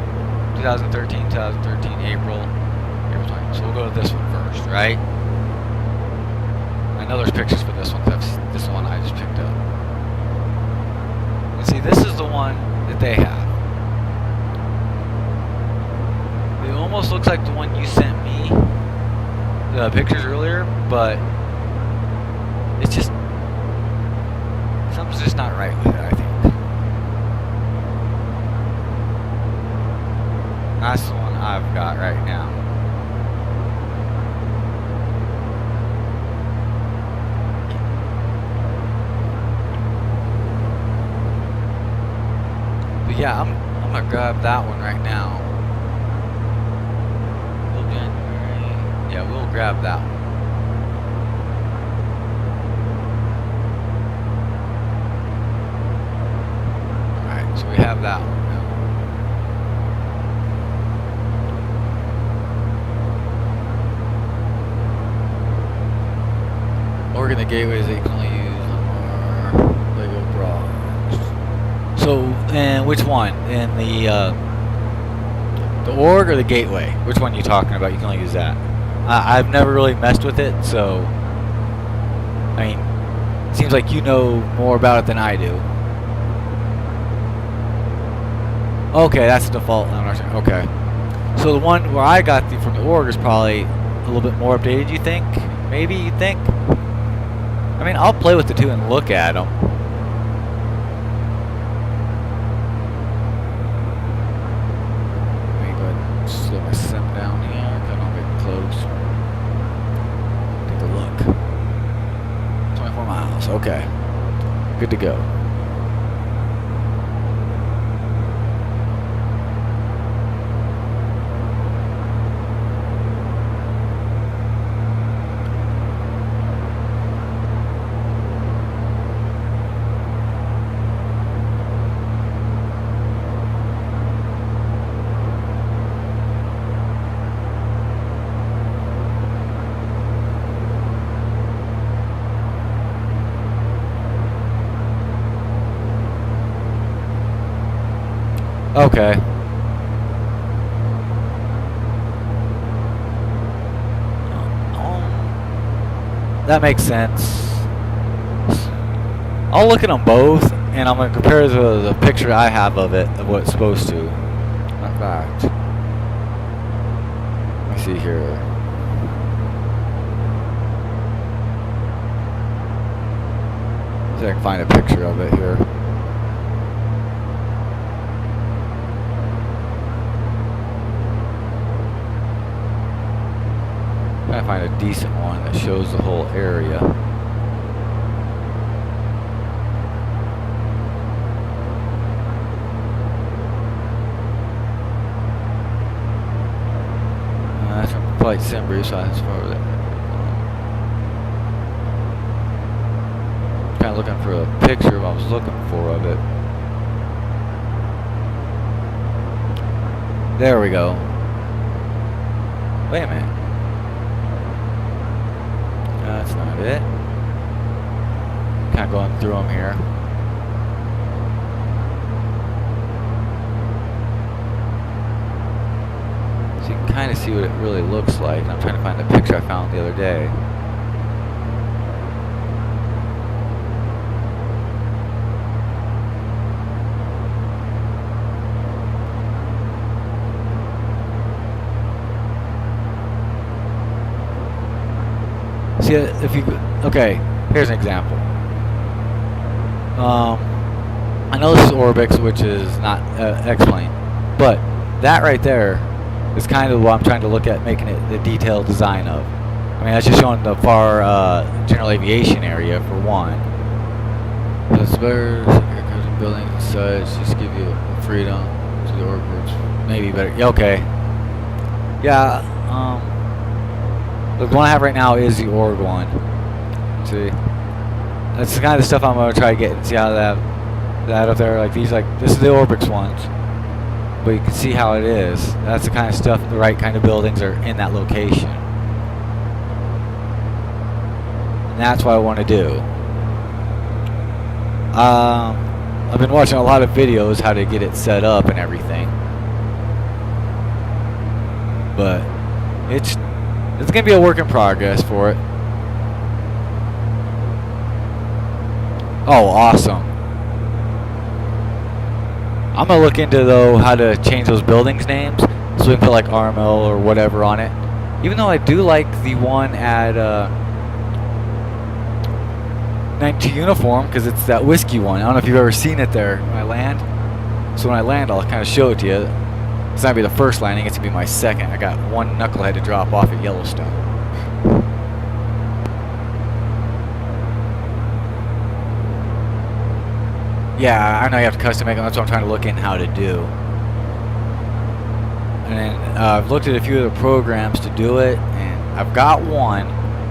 2013, April 20. So we'll go to this one first, right? I know there's pictures for this one. This one I just picked up. And see, this is the one that they have. It almost looks like the one you sent me the pictures earlier, but it's just something's just not right with it, I think. That's the one I've got right now. But yeah, I'm gonna grab that one right now. January. Yeah, we'll grab that one. Alright, so we have that one now. Oregon, the gateways that you can only use on our Lego Bros. So, and which one? In the org or the gateway? Which one are you talking about? You can only use that. I've never really messed with it, so I mean, it seems like you know more about it than I do. Okay, that's the default. Okay, so the one where I got from the org is probably a little bit more updated. You think? Maybe you think? I mean, I'll play with the two and look at them. Slow my sim down here, because I'm getting close. Take a look. 24 miles, okay. Good to go. Okay. That makes sense. I'll look at them both, and I'm going to compare the picture I have of it, of what it's supposed to. In fact, let me see here. See if I can find a picture of it here. Trying to find a decent one that shows the whole area. That's from Flight Sim Brief, so that's far over there. Kind of looking for a picture I was looking for of it. There we go. Wait a minute. That's not it. Kind of going through them here. So you can kind of see what it really looks like. I'm trying to find the picture I found the other day. See, if you, okay, here's an example. I know this is Orbix, which is not X-Plane, but that right there is kind of what I'm trying to look at, making it the detailed design of. I mean, that's just showing the far general aviation area for one. The spurs, aircraft and buildings and such, just give you freedom to the Orbix. Maybe better. Yeah, okay. Yeah. The one I have right now is the org one. Let's see, that's the kind of stuff I'm gonna try to get and see how that up there. Like these, like this is the Orbix ones. but you can see how it is. That's the kind of stuff, the right kind of buildings are in that location. And that's what I want to do. I've been watching a lot of videos how to get it set up and everything. But it's gonna be a work in progress for it. Oh, awesome. I'm gonna look into though how to change those buildings names so we can put like RML or whatever on it. Even though I do like the one at 92 Uniform because it's that whiskey one. I don't know if you've ever seen it there when I land. So when I land, I'll kind of show it to you. It's not gonna be the first landing; it's gonna be my second. I got one knucklehead to drop off at Yellowstone. Yeah, I know you have to custom make them. That's what I'm trying to look in how to do. And then I've looked at a few of the programs to do it, and I've got one,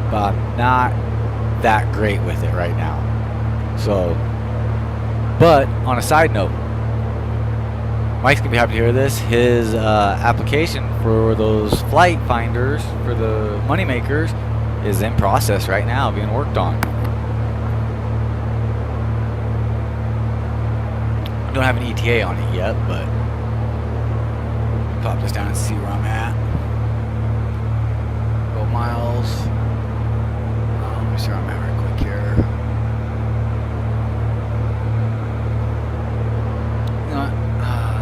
but I'm not that great with it right now. So, but on a side note, Mike's gonna be happy to hear this. His application for those flight finders for the money makers is in process right now, being worked on. I don't have an ETA on it yet, but pop this down and see where I'm at. Go miles. Let me see where I'm at right quick here. You know what?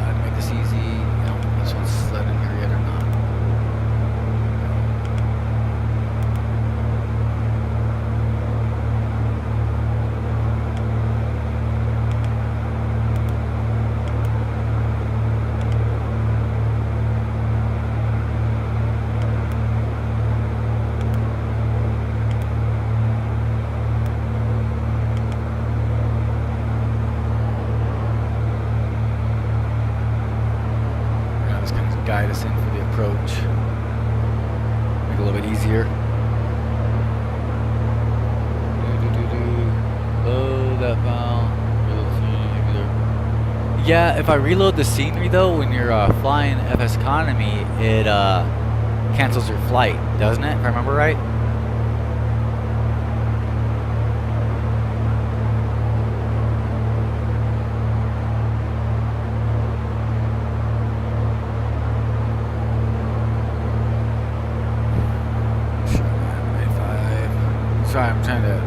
To make this easy, I don't think this one's slid in here yet or not. Guide us in for the approach. Make it a little bit easier. Load that file. Yeah, if I reload the scenery though, when you're flying FSEconomy, it cancels your flight, doesn't it? If I remember right. Sorry, I'm trying to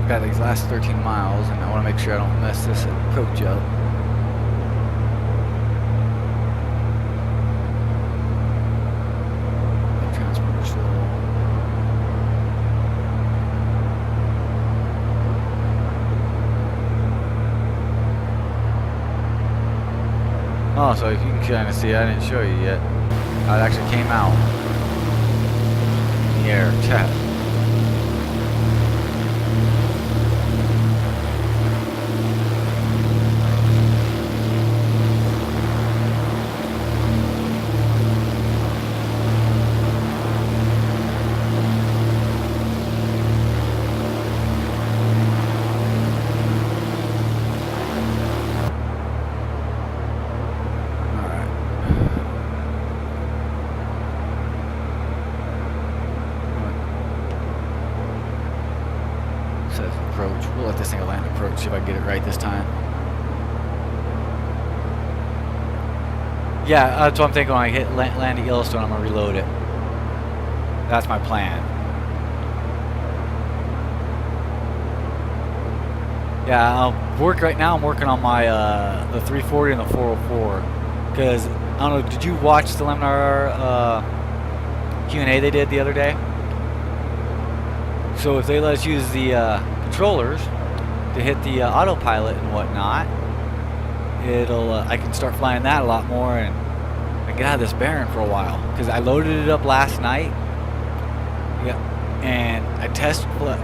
got these last 13 miles, and I want to make sure I don't mess this approach up. Transport still. Oh, so you can kind of see, I didn't show you yet. How it actually came out in the air. Chat. Approach. We'll let this thing land approach, see if I can get it right this time. Yeah, that's what I'm thinking. When I hit land at Yellowstone, I'm gonna reload it. That's my plan. Yeah, I'll work right now. I'm working on my the 340 and the 404 because I don't know. Did you watch the Leminar Q&A they did the other day? So if they let us use the controllers to hit the autopilot and whatnot, it'll I can start flying that a lot more and I get out of this Baron for a while because I loaded it up last night. Yeah, and I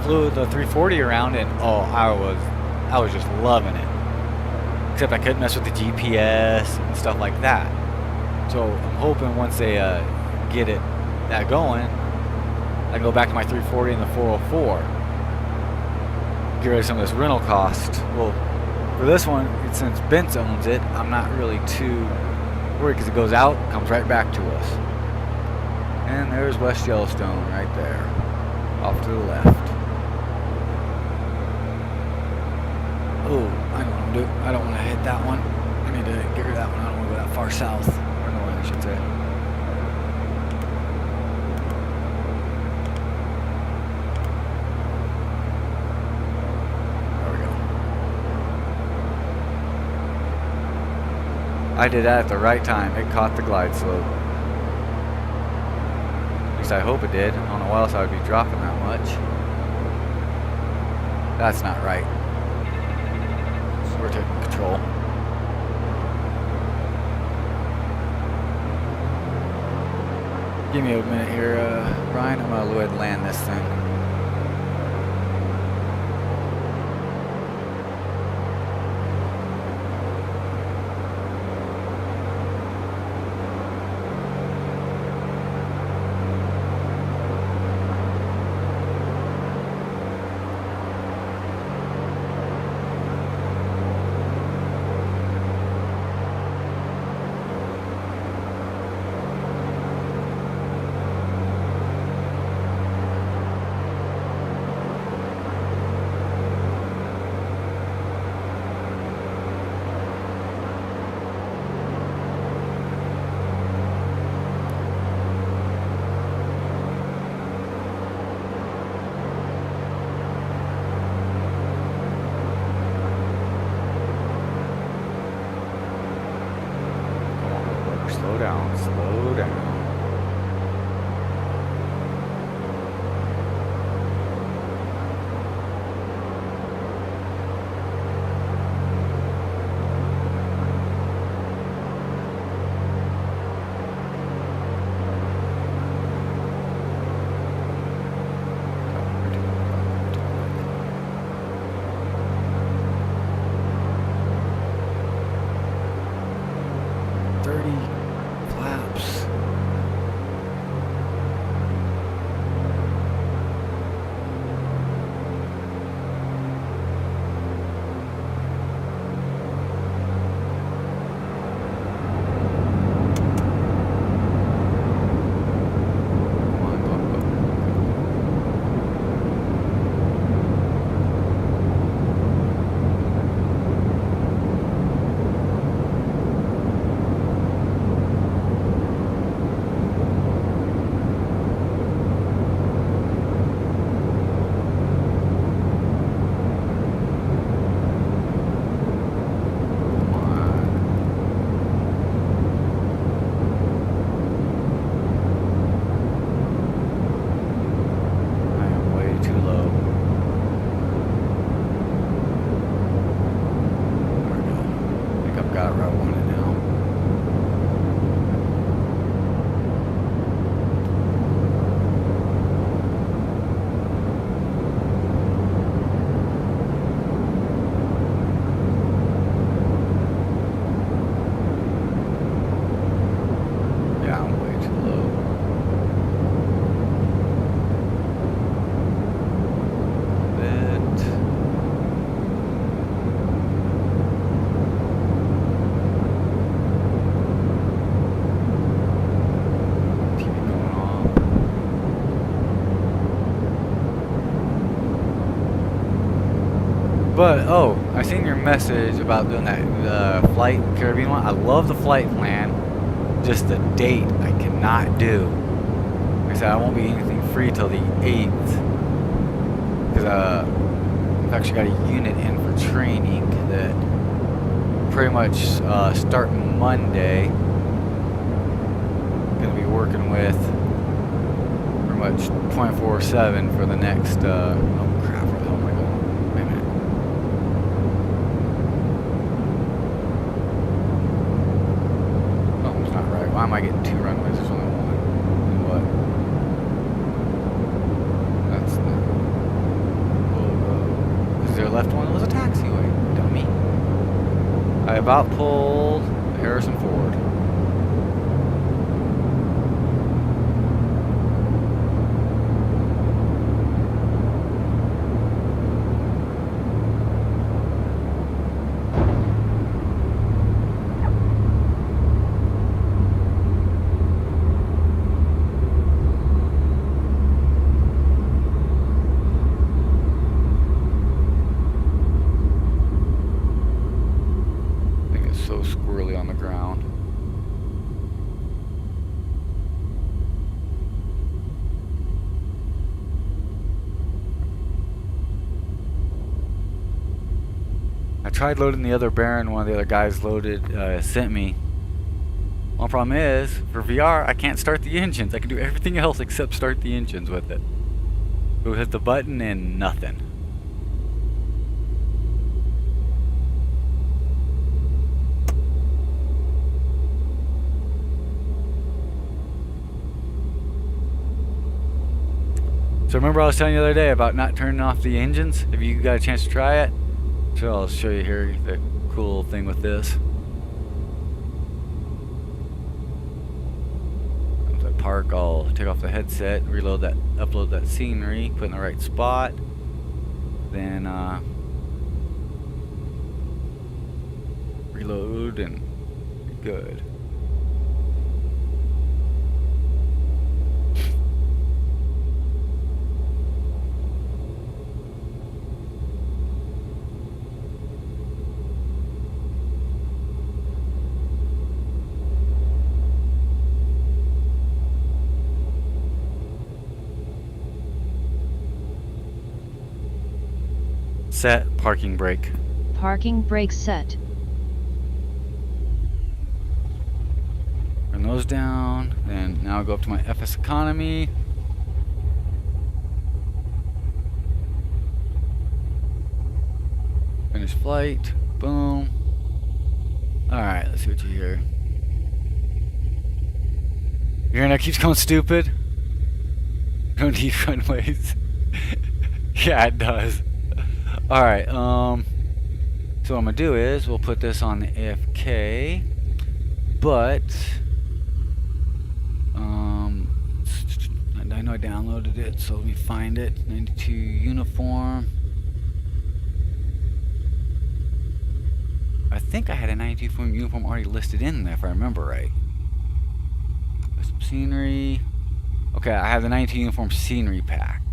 flew the 340 around and oh, I was just loving it. Except I couldn't mess with the GPS and stuff like that. So I'm hoping once they get that going, I can go back to my 340 and the 404. Get rid of some of this rental cost. Well, for this one, since Bence owns it, I'm not really too worried because it goes out, comes right back to us. And there's West Yellowstone right there, off to the left. Oh, I know what I'm doing. I don't want to hit that one. I need to get rid of that one. I don't want to go that far south. Or north, I should say. There we go. I did that at the right time. It caught the glide slope. At least I hope it did. I don't know why else I would be dropping that much. That's not right. So we're taking control. Give me a minute here, Brian. I'm gonna go ahead and land this thing. Slow down, slow down. But, oh, I seen your message about doing that flight Caribbean one. I love the flight plan. Just the date I cannot do. Like I said, I won't be anything free till the 8th. Because I've actually got a unit in for training that pretty much start Monday. Gonna be working with pretty much 24/7 for the next, oh crap, where the hell am I going? Wait a minute. Oh, it's not right. Why am I getting two runways? There's only one. You know what? That's not. Oh, is there a left one? It was a taxiway. Dummy. I about pulled Harrison Ford. tried loading the other Baron. One of the other guys sent me. One problem is, for VR, I can't start the engines. I can do everything else except start the engines with it. So hit the button and nothing. So remember I was telling you the other day about not turning off the engines? Have you got a chance to try it? So I'll show you here the cool thing with this. Once I park, I'll take off the headset, reload that, upload that scenery, put it in the right spot. Then reload and good. Set parking brake. Parking brake set. Turn those down. Then now I'll go up to my FSEconomy. Finish flight. Boom. Alright, let's see what you hear. Your internet keeps going stupid. Don't need runways. Yeah, it does. Alright, so what I'm gonna do is we'll put this on the AFK, but I know I downloaded it, so let me find it. 92 uniform. I think I had a 92 uniform already listed in there if I remember right. Some scenery. Okay, I have the 92 uniform scenery pack.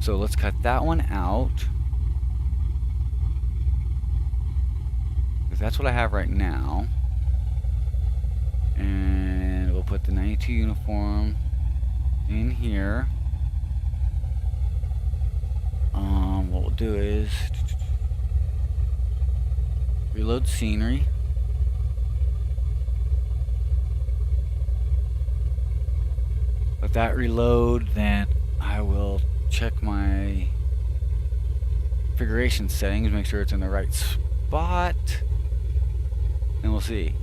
So let's cut that one out. Because that's what I have right now. And we'll put the 92 uniform in here. What we'll do is reload scenery. Let that reload, then I will check my configuration settings, make sure it's in the right spot, and we'll see.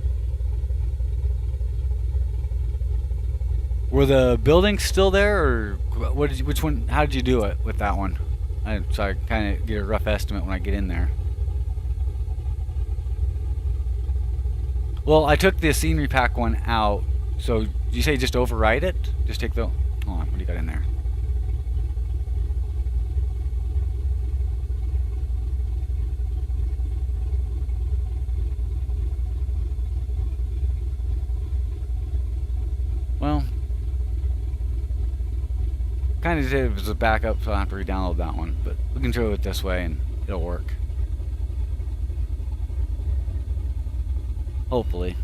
Were the buildings still there, or what did you, which one? How did you do it with that one? So I kind of get a rough estimate when I get in there. Well, I took the scenery pack one out. So you say just override it? Just take the. Hold on, what do you got in there? Well, kind of did it as a backup, so I don't have to re-download that one. But we can do it this way, and it'll work. Hopefully.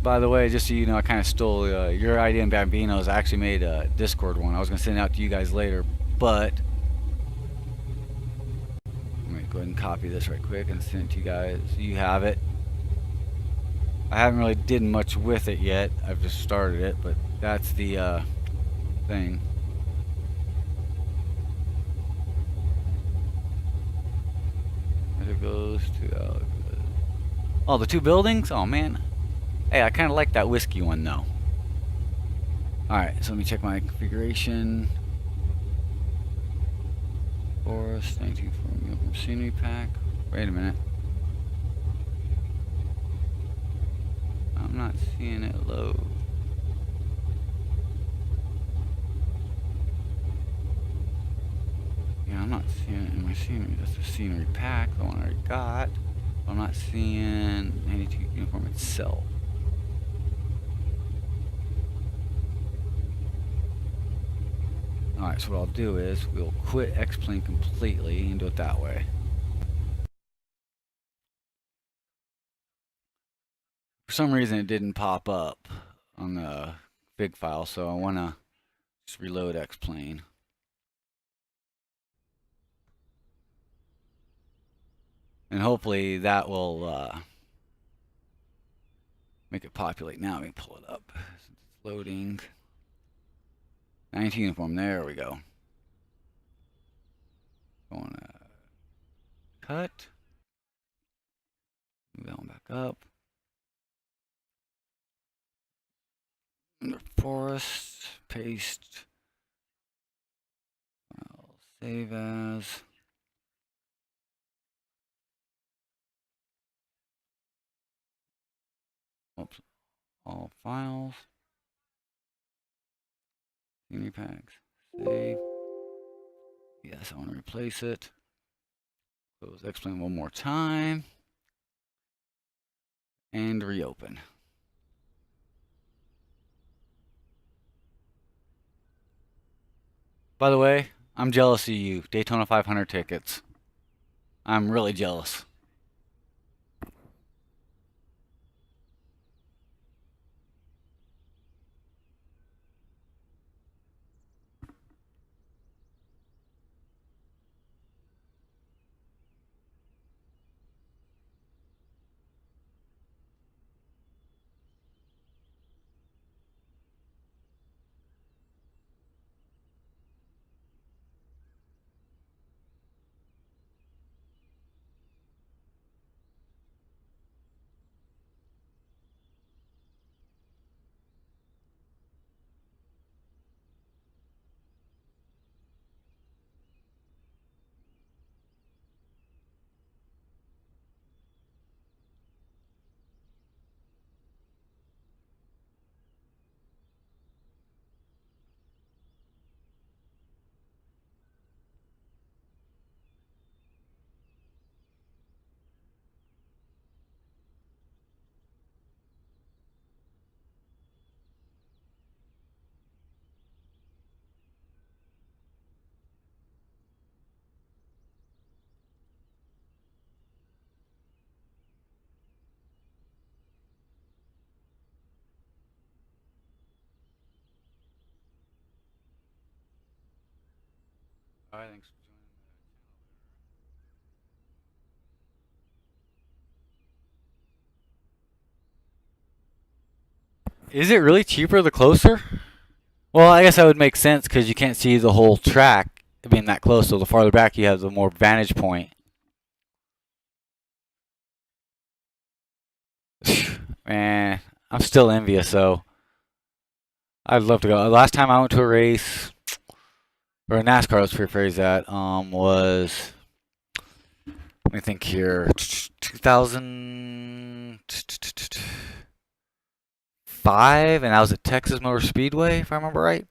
By the way, just so you know, I kind of stole your idea in Bambino's. I actually made a Discord one. I was going to send it out to you guys later, but let me go ahead and copy this right quick and send it to you guys. You have it. I haven't really did much with it yet. I've just started it, but that's the thing. As it goes to oh, the two buildings. Oh man. Hey, I kind of like that whiskey one though. Alright, so let me check my configuration. Forest, 19 from scenery pack. Wait a minute. I'm not seeing it load. Yeah, I'm not seeing it in my scenery. That's the scenery pack, the one I already got. I'm not seeing 92 uniform itself. Alright, so what I'll do is we'll quit X-Plane completely and do it that way. For some reason it didn't pop up on the big file, so I want to just reload Xplane. And hopefully that will make it populate. Now we can pull it up. Since it's loading. 19 uniform, there we go. Going to cut. Move that one back up. Under forest, paste. I'll save as. Oops, all files. Senior packs. Save. Yes, I want to replace it. Close Xplane one more time. And reopen. By the way, I'm jealous of you. Daytona 500 tickets. I'm really jealous. Alright, thanks for joining the channel. Is it really cheaper the closer? Well, I guess that would make sense because you can't see the whole track being that close. So the farther back you have, the more vantage point. Man, I'm still envious. So I'd love to go. Last time I went to a race or a NASCAR, let's rephrase that. Was let me think here. 2005, and I was at Texas Motor Speedway, if I remember right.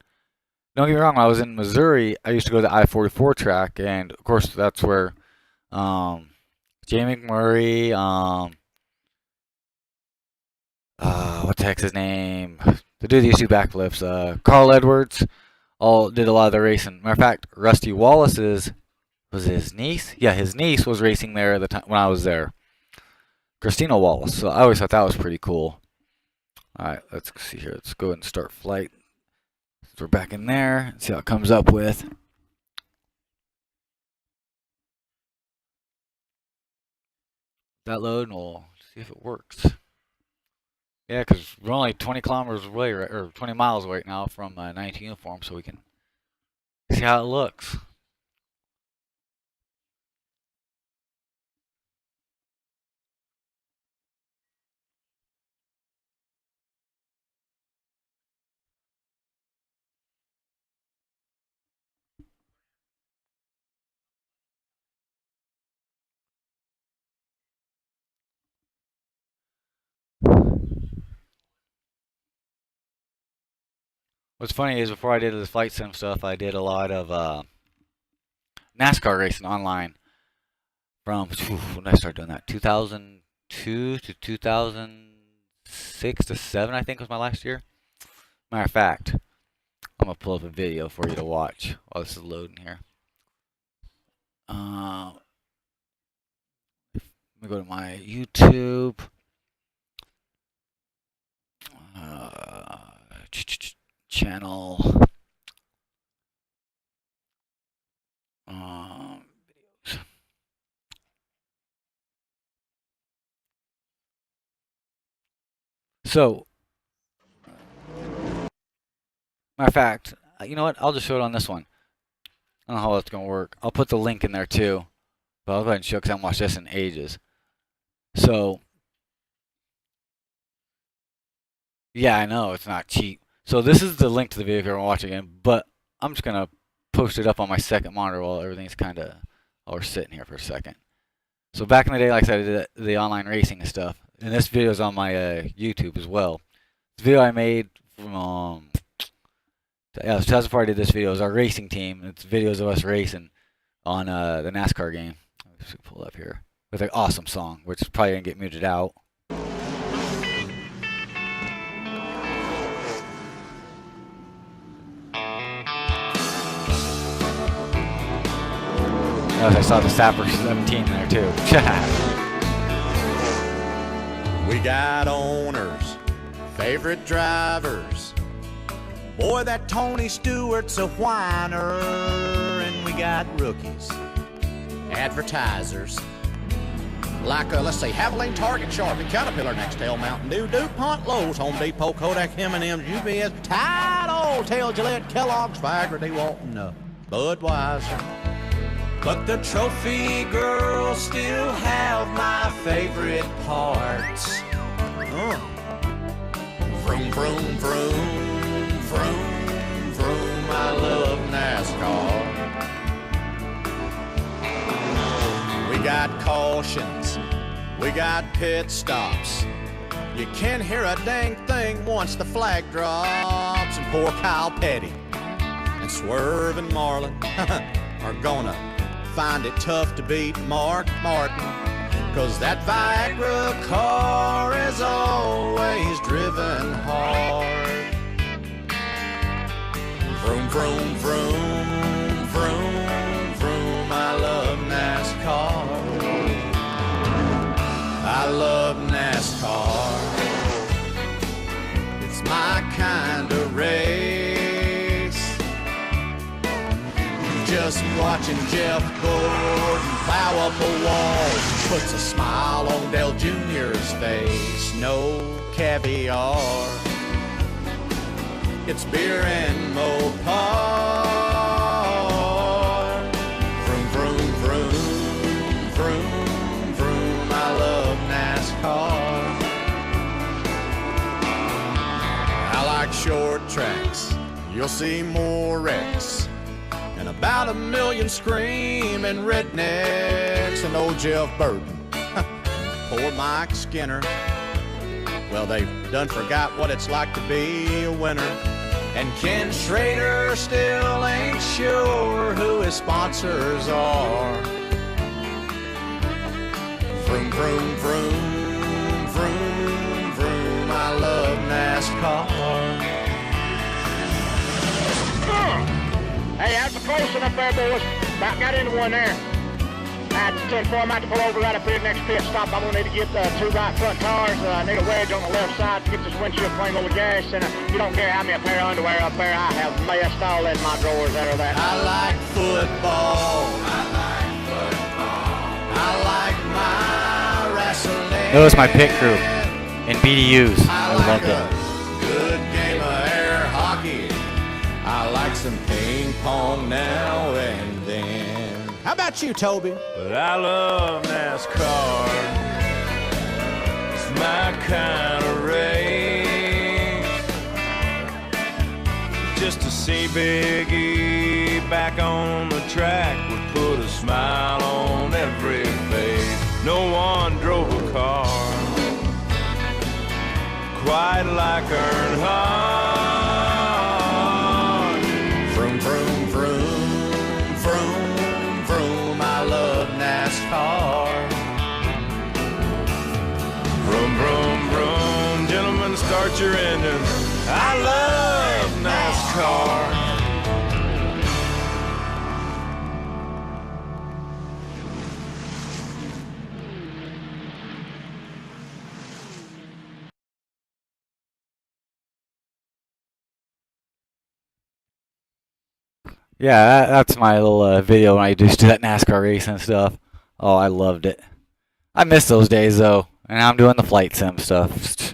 Don't get me wrong. When I was in Missouri, I used to go to the I-44 track, and of course that's where um, Jay McMurray, what the heck's his name? The dude that used to do backflips, Carl Edwards, all did a lot of the racing. Matter of fact, Rusty Wallace's was his niece. Yeah, his niece was racing there at the time when I was there. Christina Wallace. So I always thought that was pretty cool. All right, let's see here. Let's go ahead and start flight. So we're back in there. See how it comes up with. That load, and we'll see if it works. Yeah, because we're only 20 kilometers away, right, or 20 miles away right now from 19 uniform, so we can see how it looks. What's funny is before I did the flight sim stuff, I did a lot of NASCAR racing online from when did I start doing that? 2002 to 2006 to 7, I think was my last year. Matter of fact, I'm gonna pull up a video for you to watch while this is loading here. Let me go to my YouTube. channel. Videos. So, matter of fact, you know what? I'll just show it on this one. I don't know how it's going to work. I'll put the link in there too. But I'll go ahead and show it because I haven't watched this in ages. So, yeah, I know it's not cheap. So this is the link to the video if you want to watch it again. But I'm just going to post it up on my second monitor while everything's kind of, while we're sitting here for a second. So back in the day, like I said, I did the online racing and stuff. And this video is on my YouTube as well. This video I made from, yeah, so that's before I did this video. It was our racing team. It's videos of us racing on the NASCAR game. Let's pull it up here. With an awesome song, which is probably going to get muted out. Notice I saw the Sapper 17 there too. We got owners, favorite drivers. Boy, that Tony Stewart's a whiner. And we got rookies, advertisers. Like, let's say, Havoline, Target, Sharpie, Caterpillar, Nextel, Mountain Dew, DuPont, Lowe's, Home Depot, Kodak, M&M's, UBS, Tide, Old Tail, Gillette, Kellogg's, Viagra, they Walton, Budweiser. But the trophy girls still have my favorite parts. Vroom, vroom, vroom, vroom, vroom, I love NASCAR. We got cautions, we got pit stops. You can't hear a dang thing once the flag drops. And poor Kyle Petty and Swerve and Marlin are gonna find it tough to beat Mark Martin, 'cause that Viagra car is always driven hard. Vroom, vroom, vroom, vroom, vroom, I love NASCAR. I love NASCAR. It's my kind of race. Just watching Jeff Gordon plow up a wall puts a smile on Dale Jr.'s face. No caviar, it's beer and Mopar. Vroom, vroom, vroom, vroom, vroom, I love NASCAR. I like short tracks, you'll see more wrecks. And about 1 million screaming rednecks. And old Jeff Burton, poor Mike Skinner. Well, they've done forgot what it's like to be a winner. And Ken Schrader still ain't sure who his sponsors are. Vroom, vroom, vroom, vroom, vroom, I love NASCAR. Hey, how's the closing up there, boys? About got into one there. I had to tell I'm about to pull over right up here next pit stop. I'm going to need to get 2 right front tires. I need a wedge on the left side to get this windshield clean with gas. And you don't care how many pair of underwear up there. I have messed all in my drawers out of that. I like football. I like football. I like my wrestling. That was my pit crew in BDUs. I like loved it. Good game of air hockey. I like some ping pong now and then. How about you, Toby? But I love NASCAR. It's my kind of race. Just to see Big E back on the track would put a smile on every face. No one drove a car quite like Earnhardt. Vroom, vroom, vroom, vroom, vroom, I love NASCAR. Vroom, vroom, vroom, gentlemen, start your engines. I love NASCAR. Yeah, that's my little video when I used to do that NASCAR race and stuff. Oh, I loved it. I miss those days though, and now I'm doing the flight sim stuff.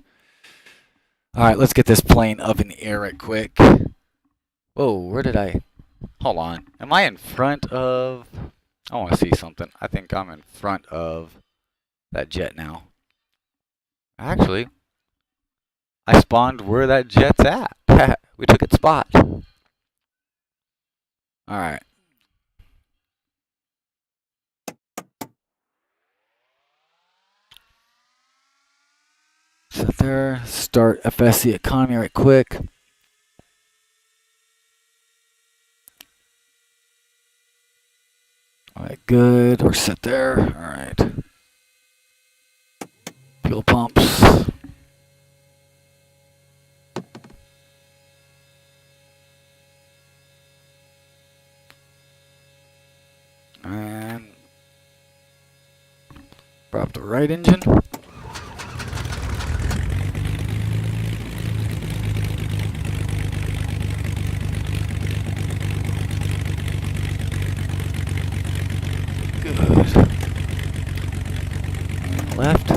All right, let's get this plane up in the air right quick. Whoa, where did I? Hold on. Am I in front of? I want to see something. I think I'm in front of that jet now. Actually, I spawned where that jet's at. We took its spot. All right. Sit there. Start FSEconomy right quick. Alright, good. We're set there. Alright. Fuel pumps. And prop the right engine. Good. And left.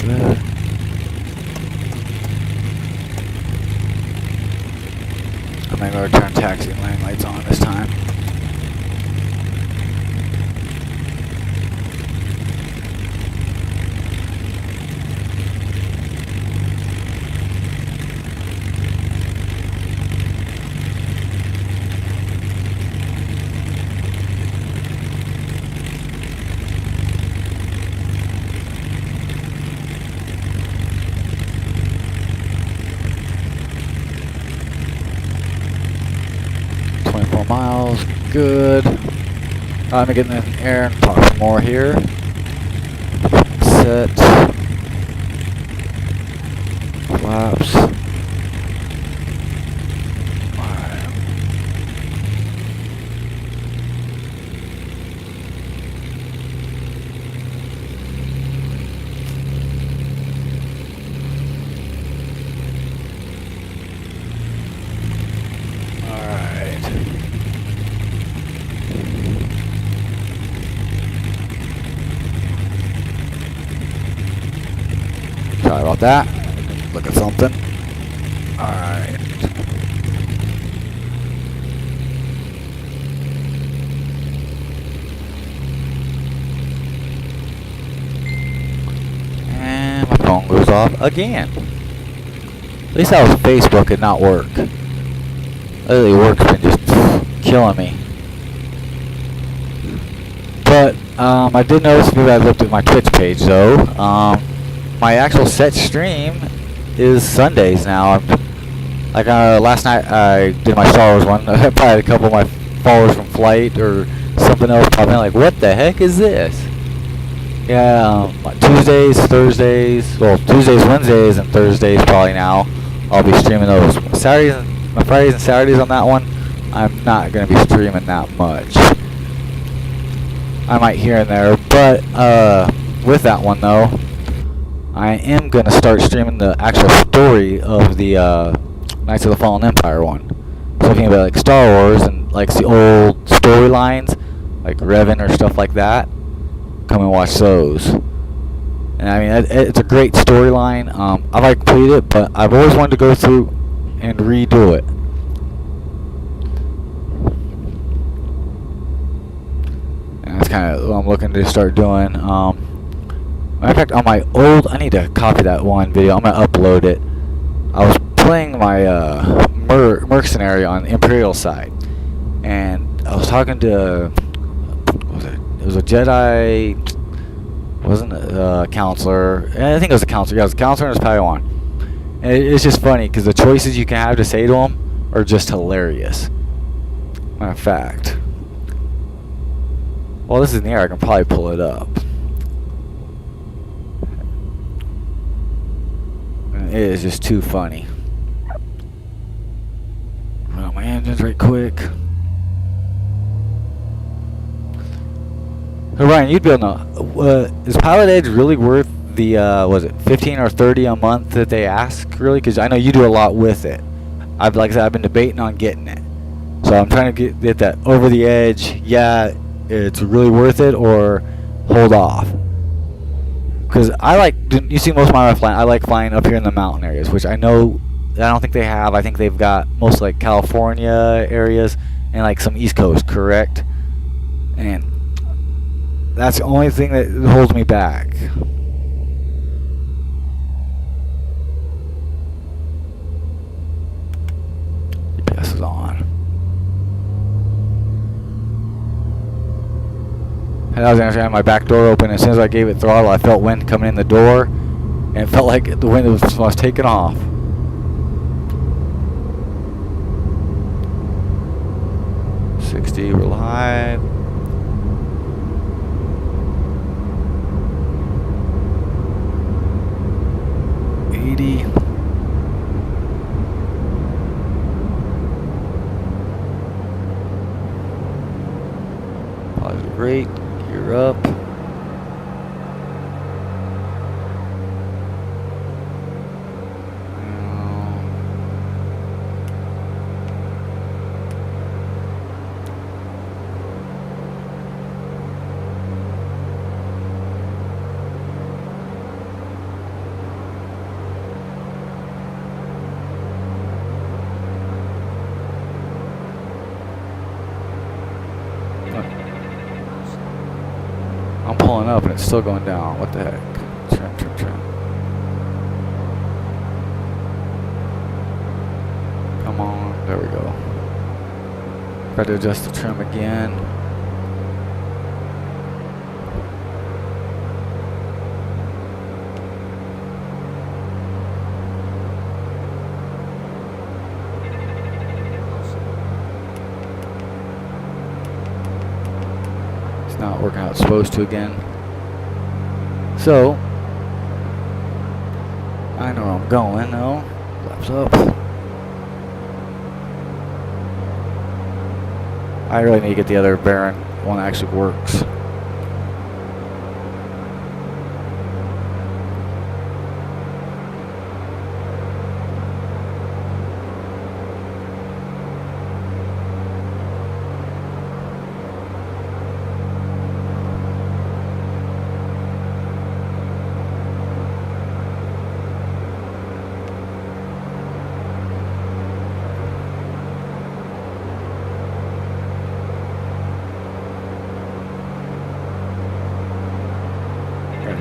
Good. I'm gonna go turn taxi and lane lights on this time. Miles, good. I'm gonna get in the air and talk some more here. Set. Flaps. Alright. Sorry about that. Look at something. Alright. And my phone goes off again. At least that was Facebook and not work. Lately work's been just killing me. But I did notice maybe I looked at my Twitch page though. My actual set stream is Sundays now. Like last night I did my Star Wars one. I probably had a couple of my followers from Flight or something else pop in like, what the heck is this? Yeah, Tuesdays, Thursdays, well Tuesdays, Wednesdays, and Thursdays probably now. I'll be streaming those. Saturdays, my Fridays and Saturdays on that one, I'm not going to be streaming that much. I might here and there, but with that one though, I am going to start streaming the actual story of the Knights of the Fallen Empire one. Talking about like Star Wars and like the old storylines, like Revan or stuff like that. Come and watch those. And I mean, it's a great storyline. I've already completed it, but I've always wanted to go through and redo it. And that's kind of what I'm looking to start doing. Matter of fact, on my old, I need to copy that one video. I'm gonna upload it. I was playing my mercenary on the Imperial side, and I was talking to, what was it? It was a Jedi, wasn't a counselor. I think it was a counselor. Yeah, it was a counselor and it was Padawan. And it's just funny because the choices you can have to say to them are just hilarious. Matter of fact, well, this is in the air. I can probably pull it up. It is just too funny. Run out my engines right quick. So Ryan, you'd be able to know, is Pilot Edge really worth the, was it 15 or 30 a month that they ask, really? Because I know you do a lot with it. Like I said, I've been debating on getting it. So I'm trying to get that over the edge. Yeah, it's really worth it, or hold off. Because I like, you see most of my flying, I like flying up here in the mountain areas, which I know, I don't think they have. I think they've got most like California areas and like some East Coast, correct? And that's the only thing that holds me back. GPS is on. And I was actually having my back door open. As soon as I gave it throttle, I felt wind coming in the door, and it felt like the wind was taking off. Real high. Positive rate, gear up. I'm pulling up and it's still going down. What the heck? Trim. Come on. There we go. Got to adjust the trim again. Not working how it's supposed to again. So I know where I'm going now. Flaps up. I really need to get the other bearing one that actually works.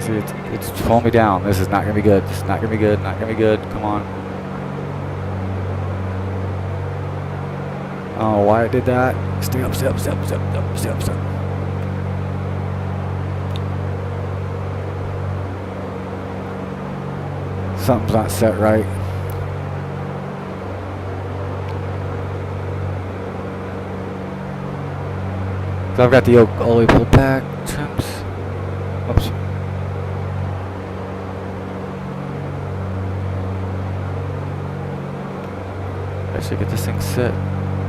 See, it's pulling me down. This is not gonna be good. This is not gonna be good. Not gonna be good. Come on. I don't know why it did that. Stay up. Something's not set right. So I've got the yoke all the way pulled back. Trims. Oops. I should get this thing set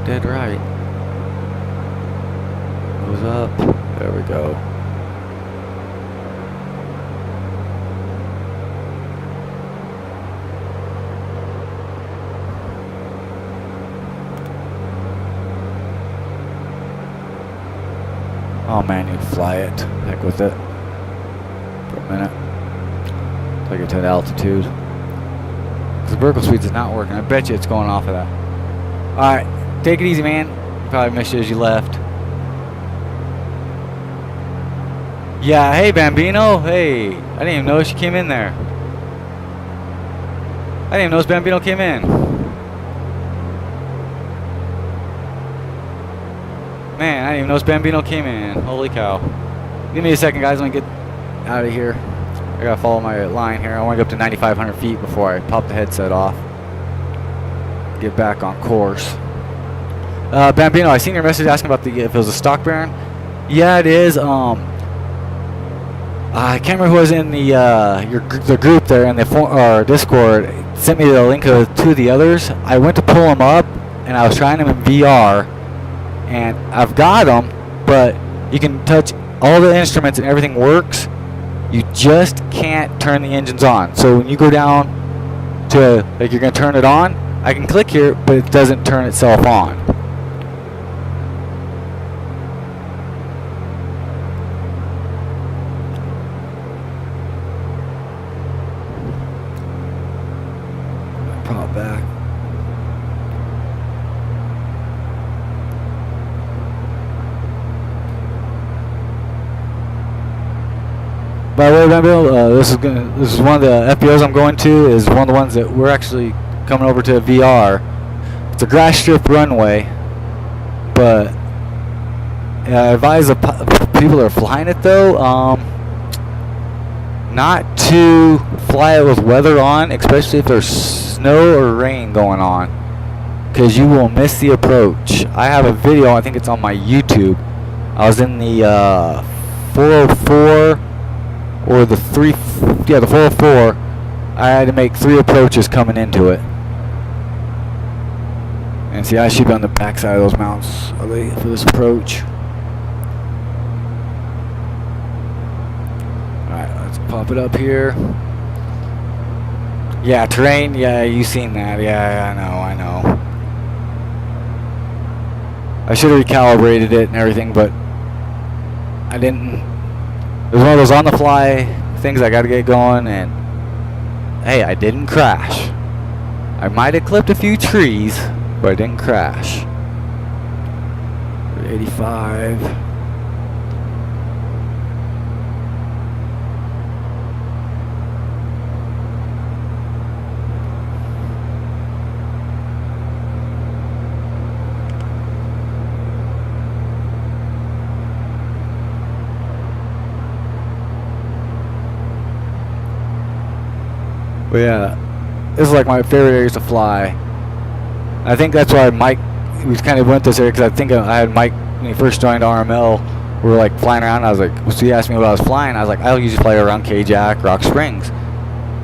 dead right. Goes up. There we go. Oh man, you fly it. Heck with it. For a minute. Till I get to that altitude. Because the vertical speed is not working. I bet you it's going off of that. Alright, take it easy, man. Probably missed you as you left. Yeah, hey, Bambino. Hey, I didn't even notice you came in there. I didn't even notice Bambino came in. Man, I didn't even notice Bambino came in. Holy cow. Give me a second, guys. Let me get out of here. I gotta follow my line here. I want to go up to 9,500 feet before I pop the headset off. Get back on course. Bambino, I seen your message asking about if it was a stock bearing. Yeah, it is. I can't remember who was in the group there in the Discord. Sent me the link to the others. I went to pull them up, and I was trying them in VR, and I've got them, but you can touch all the instruments and everything works. You just can't turn the engines on. So when you go down to, like, you're going to turn it on, I can click here, but it doesn't turn itself on. Prop back. By the way, Bill, this is one of the FBOs I'm going to. Is one of the ones that we're actually coming over to VR. It's a grass strip runway, but I advise the people that are flying it though, not to fly it with weather on, especially if there's snow or rain going on, because you will miss the approach. I have a video. I think it's on my YouTube. I was in the 404. Or the 404, I had to make 3 approaches coming into it. And see, I should be on the back side of those mountains for this approach. Alright, let's pop it up here. Yeah, terrain, yeah, you seen that. Yeah, I know. I should have recalibrated it and everything, but I didn't. It was one of those on-the-fly things I got to get going, and hey, I didn't crash. I might have clipped a few trees, but I didn't crash. 85. But yeah, this is like my favorite areas to fly. I think that's why Mike, we kind of went this area, because I think I had Mike, when he first joined RML, we were like flying around. I was like, so he asked me what I was flying. I was like, I usually fly around K-Jack, Rock Springs.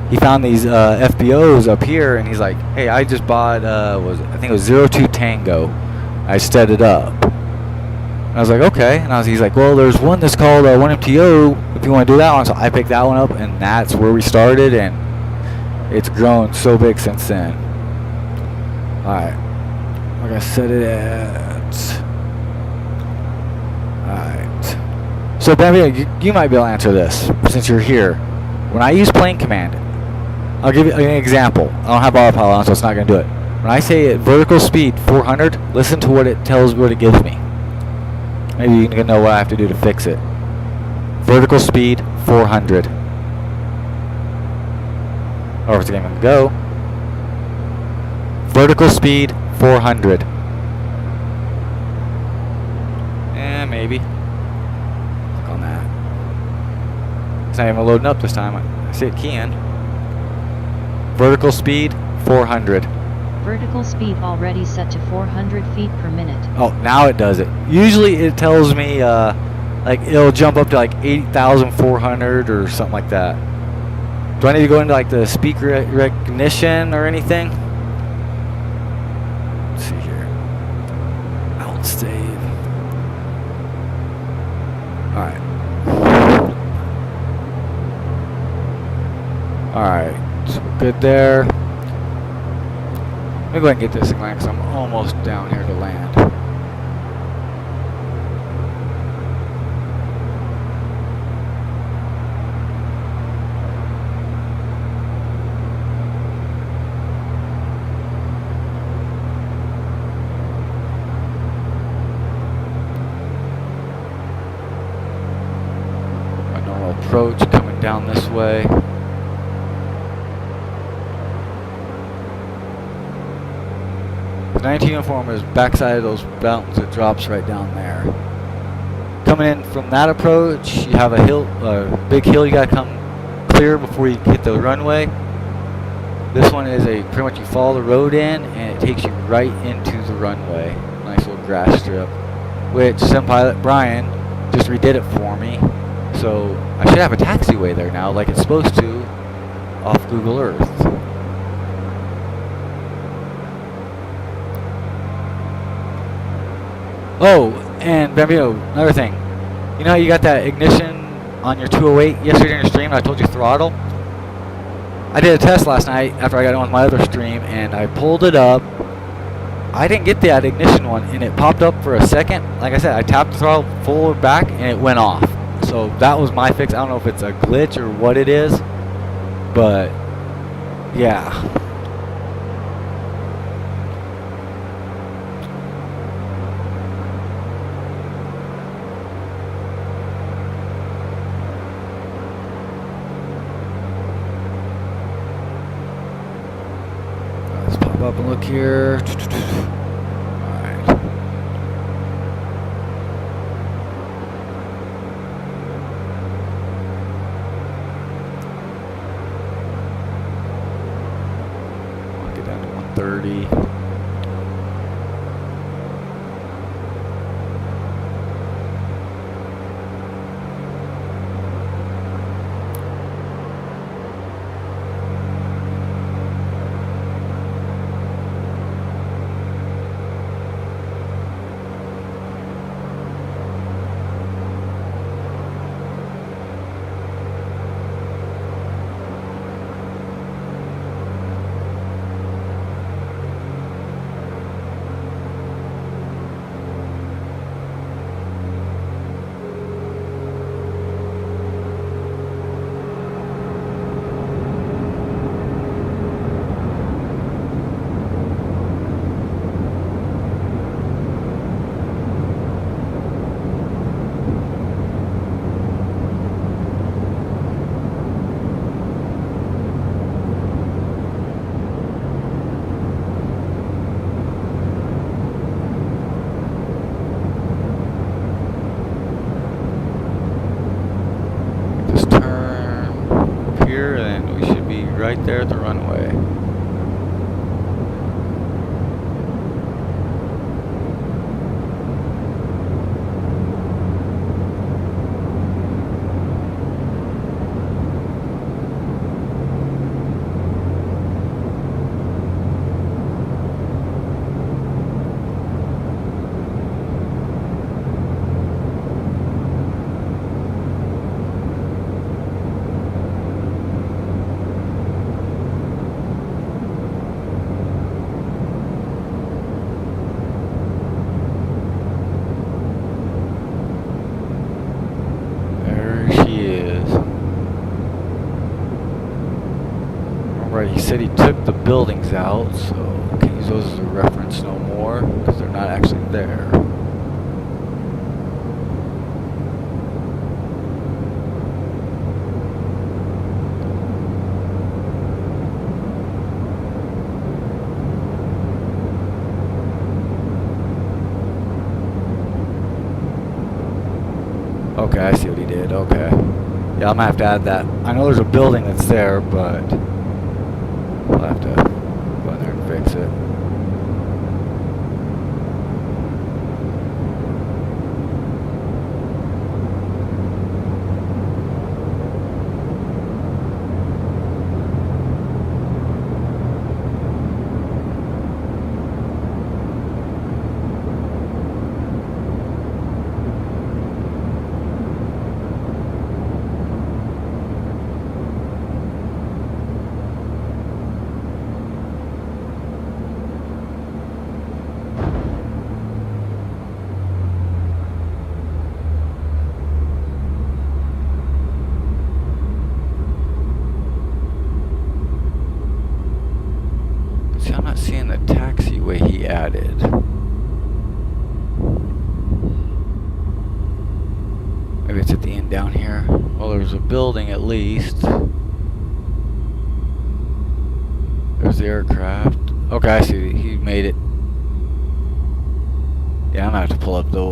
He found these FBOs up here, and he's like, hey, I just bought, I think it was 02 Tango. I set it up. And I was like, okay. And he's like, well, there's one that's called 1MTO, if you want to do that one. So I picked that one up, and that's where we started, and it's grown so big since then. Alright. We're going to set it at... Alright. So, Ben, you might be able to answer this, since you're here. When I use plane command, I'll give you an example. I don't have autopilot on, so it's not going to do it. When I say at vertical speed 400, listen to what it gives me. Maybe you can know what I have to do to fix it. Vertical speed 400. Or if it's going to go. Vertical speed 400. Maybe. Click on that. It's not even loading up this time. I see it keying. Vertical speed 400. Vertical speed already set to 400 feet per minute. Oh, now it does it. Usually it tells me, like, it'll jump up to like 8,400 or something like that. Do I need to go into like the speaker recognition or anything? Let's see here. Out save. Alright. Alright. So we're good there. Let me go ahead and get this thing landed, because I'm almost down here to land. My normal approach coming down this way. The 19 uniform is backside of those mountains. It drops right down there. Coming in from that approach, you have a hill, big hill you gotta come clear before you hit the runway. This one is pretty much you follow the road in, and it takes you right into the runway. Nice little grass strip, which Sim Pilot Brian just redid it for me. So I should have a taxiway there now, like it's supposed to, off Google Earth. Oh, and Bambino, another thing. You know how you got that ignition on your 208 yesterday in your stream? I told you throttle. I did a test last night after I got on with my other stream, and I pulled it up. I didn't get that ignition one, and it popped up for a second. Like I said, I tapped the throttle forward back, and it went off. So that was my fix. I don't know if it's a glitch or what it is, but yeah. Let's pop up and look here. Alright. I'll get down to 130. Just turn here, and we should be right there at the runway. There she is. Alright, he said he took the buildings out, so I can use those as a reference no more, because they're not actually there. Okay, I see what he did. Okay. Yeah, I'm gonna have to add that. I know there's a building that's there, but I'll have to go in there and fix it. See, I'm not seeing the taxiway he added. Maybe it's at the end down here. Well, there's a building at least. There's the aircraft. Okay, I see. He made it. Yeah, I'm gonna have to pull up the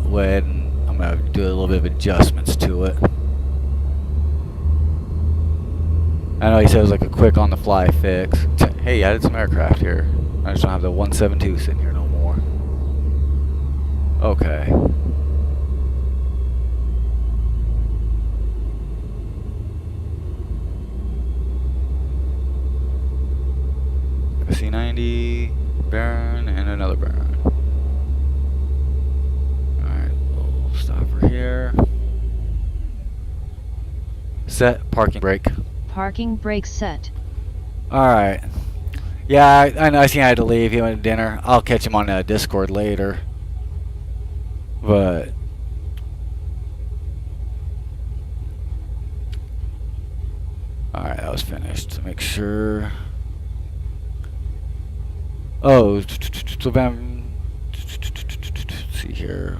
WED, and I'm gonna do a little bit of adjustments to it. I know he said it was like a quick on-the-fly fix. Hey, he added some aircraft here. I just don't have the 172 sitting here no more. Okay. A C-90, Baron, and another Baron. Alright, we'll stop her here. set. Parking brake. Parking brake set. Alright. Yeah, I know. I seen I had to leave. He went to dinner. I'll catch him on Discord later. But alright, that was finished. Make sure. Oh, so then let's see here.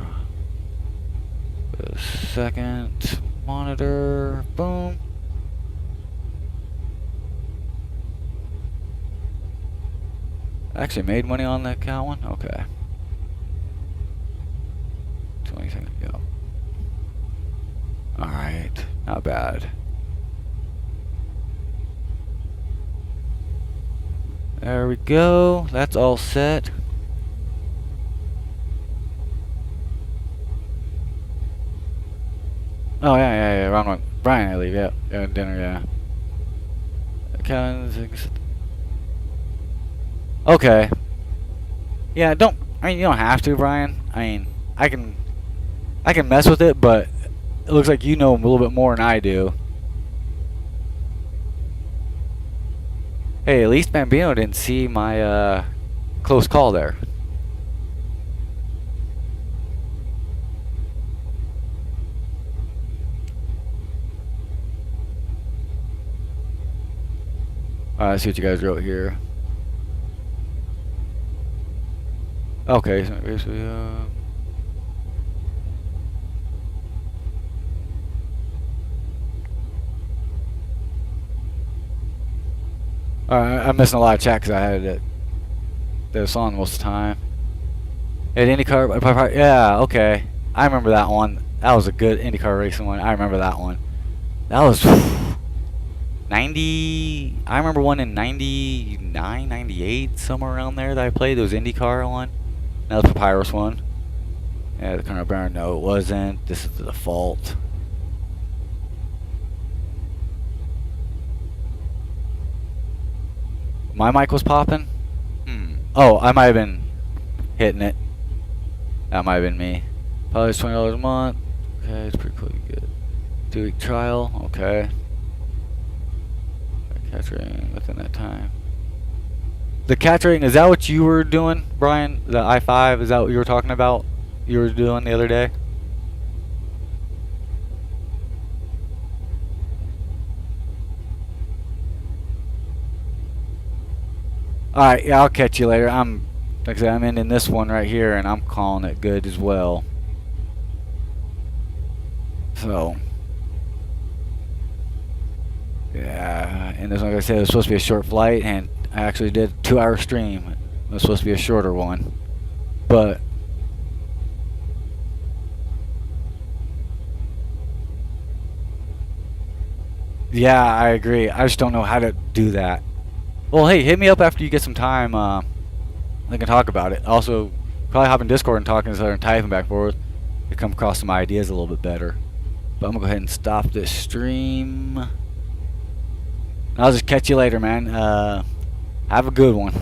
A second monitor. Boom. Actually made money on that cow one? Okay. 20 seconds ago. Alright. Not bad. There we go. That's all set. Oh, yeah. Wrong one. Brian, I leave. Yeah. Dinner, yeah. Okay. Yeah, you don't have to, Brian. I mean, I can mess with it, but it looks like you know a little bit more than I do. Hey, at least Bambino didn't see my close call there. Alright, let's see what you guys wrote here. Okay, so basically, alright, I'm missing a lot of chat because I had this on most of the time. At IndyCar, yeah, okay. I remember that one. That was a good IndyCar racing one. I remember that one. That was 90. I remember one in 99, 98, somewhere around there that I played. It was IndyCar one. That was the Papyrus one. Yeah, the Colonel Baron. No, it wasn't. This is the default. My mic was popping? Oh, I might have been hitting it. That might have been me. Probably $20 a month. Okay, it's pretty cool. Good. 2-week trial. Okay. Catch rating within that time. The catch rating, is that what you were doing, Brian? The I-5, is that what you were talking about? You were doing the other day? Alright, yeah, I'll catch you later. Like I said, I'm ending this one right here, and I'm calling it good as well. So, yeah, and this one, like I said, it was supposed to be a short flight, and I actually did a 2-hour stream. It was supposed to be a shorter one, but yeah, I agree. I just don't know how to do that. Well, hey, hit me up after you get some time. I can talk about it. Also, probably hop in Discord and talk and typing back and forth to come across some ideas a little bit better. But I'm gonna go ahead and stop this stream. I'll just catch you later, man. Have a good one.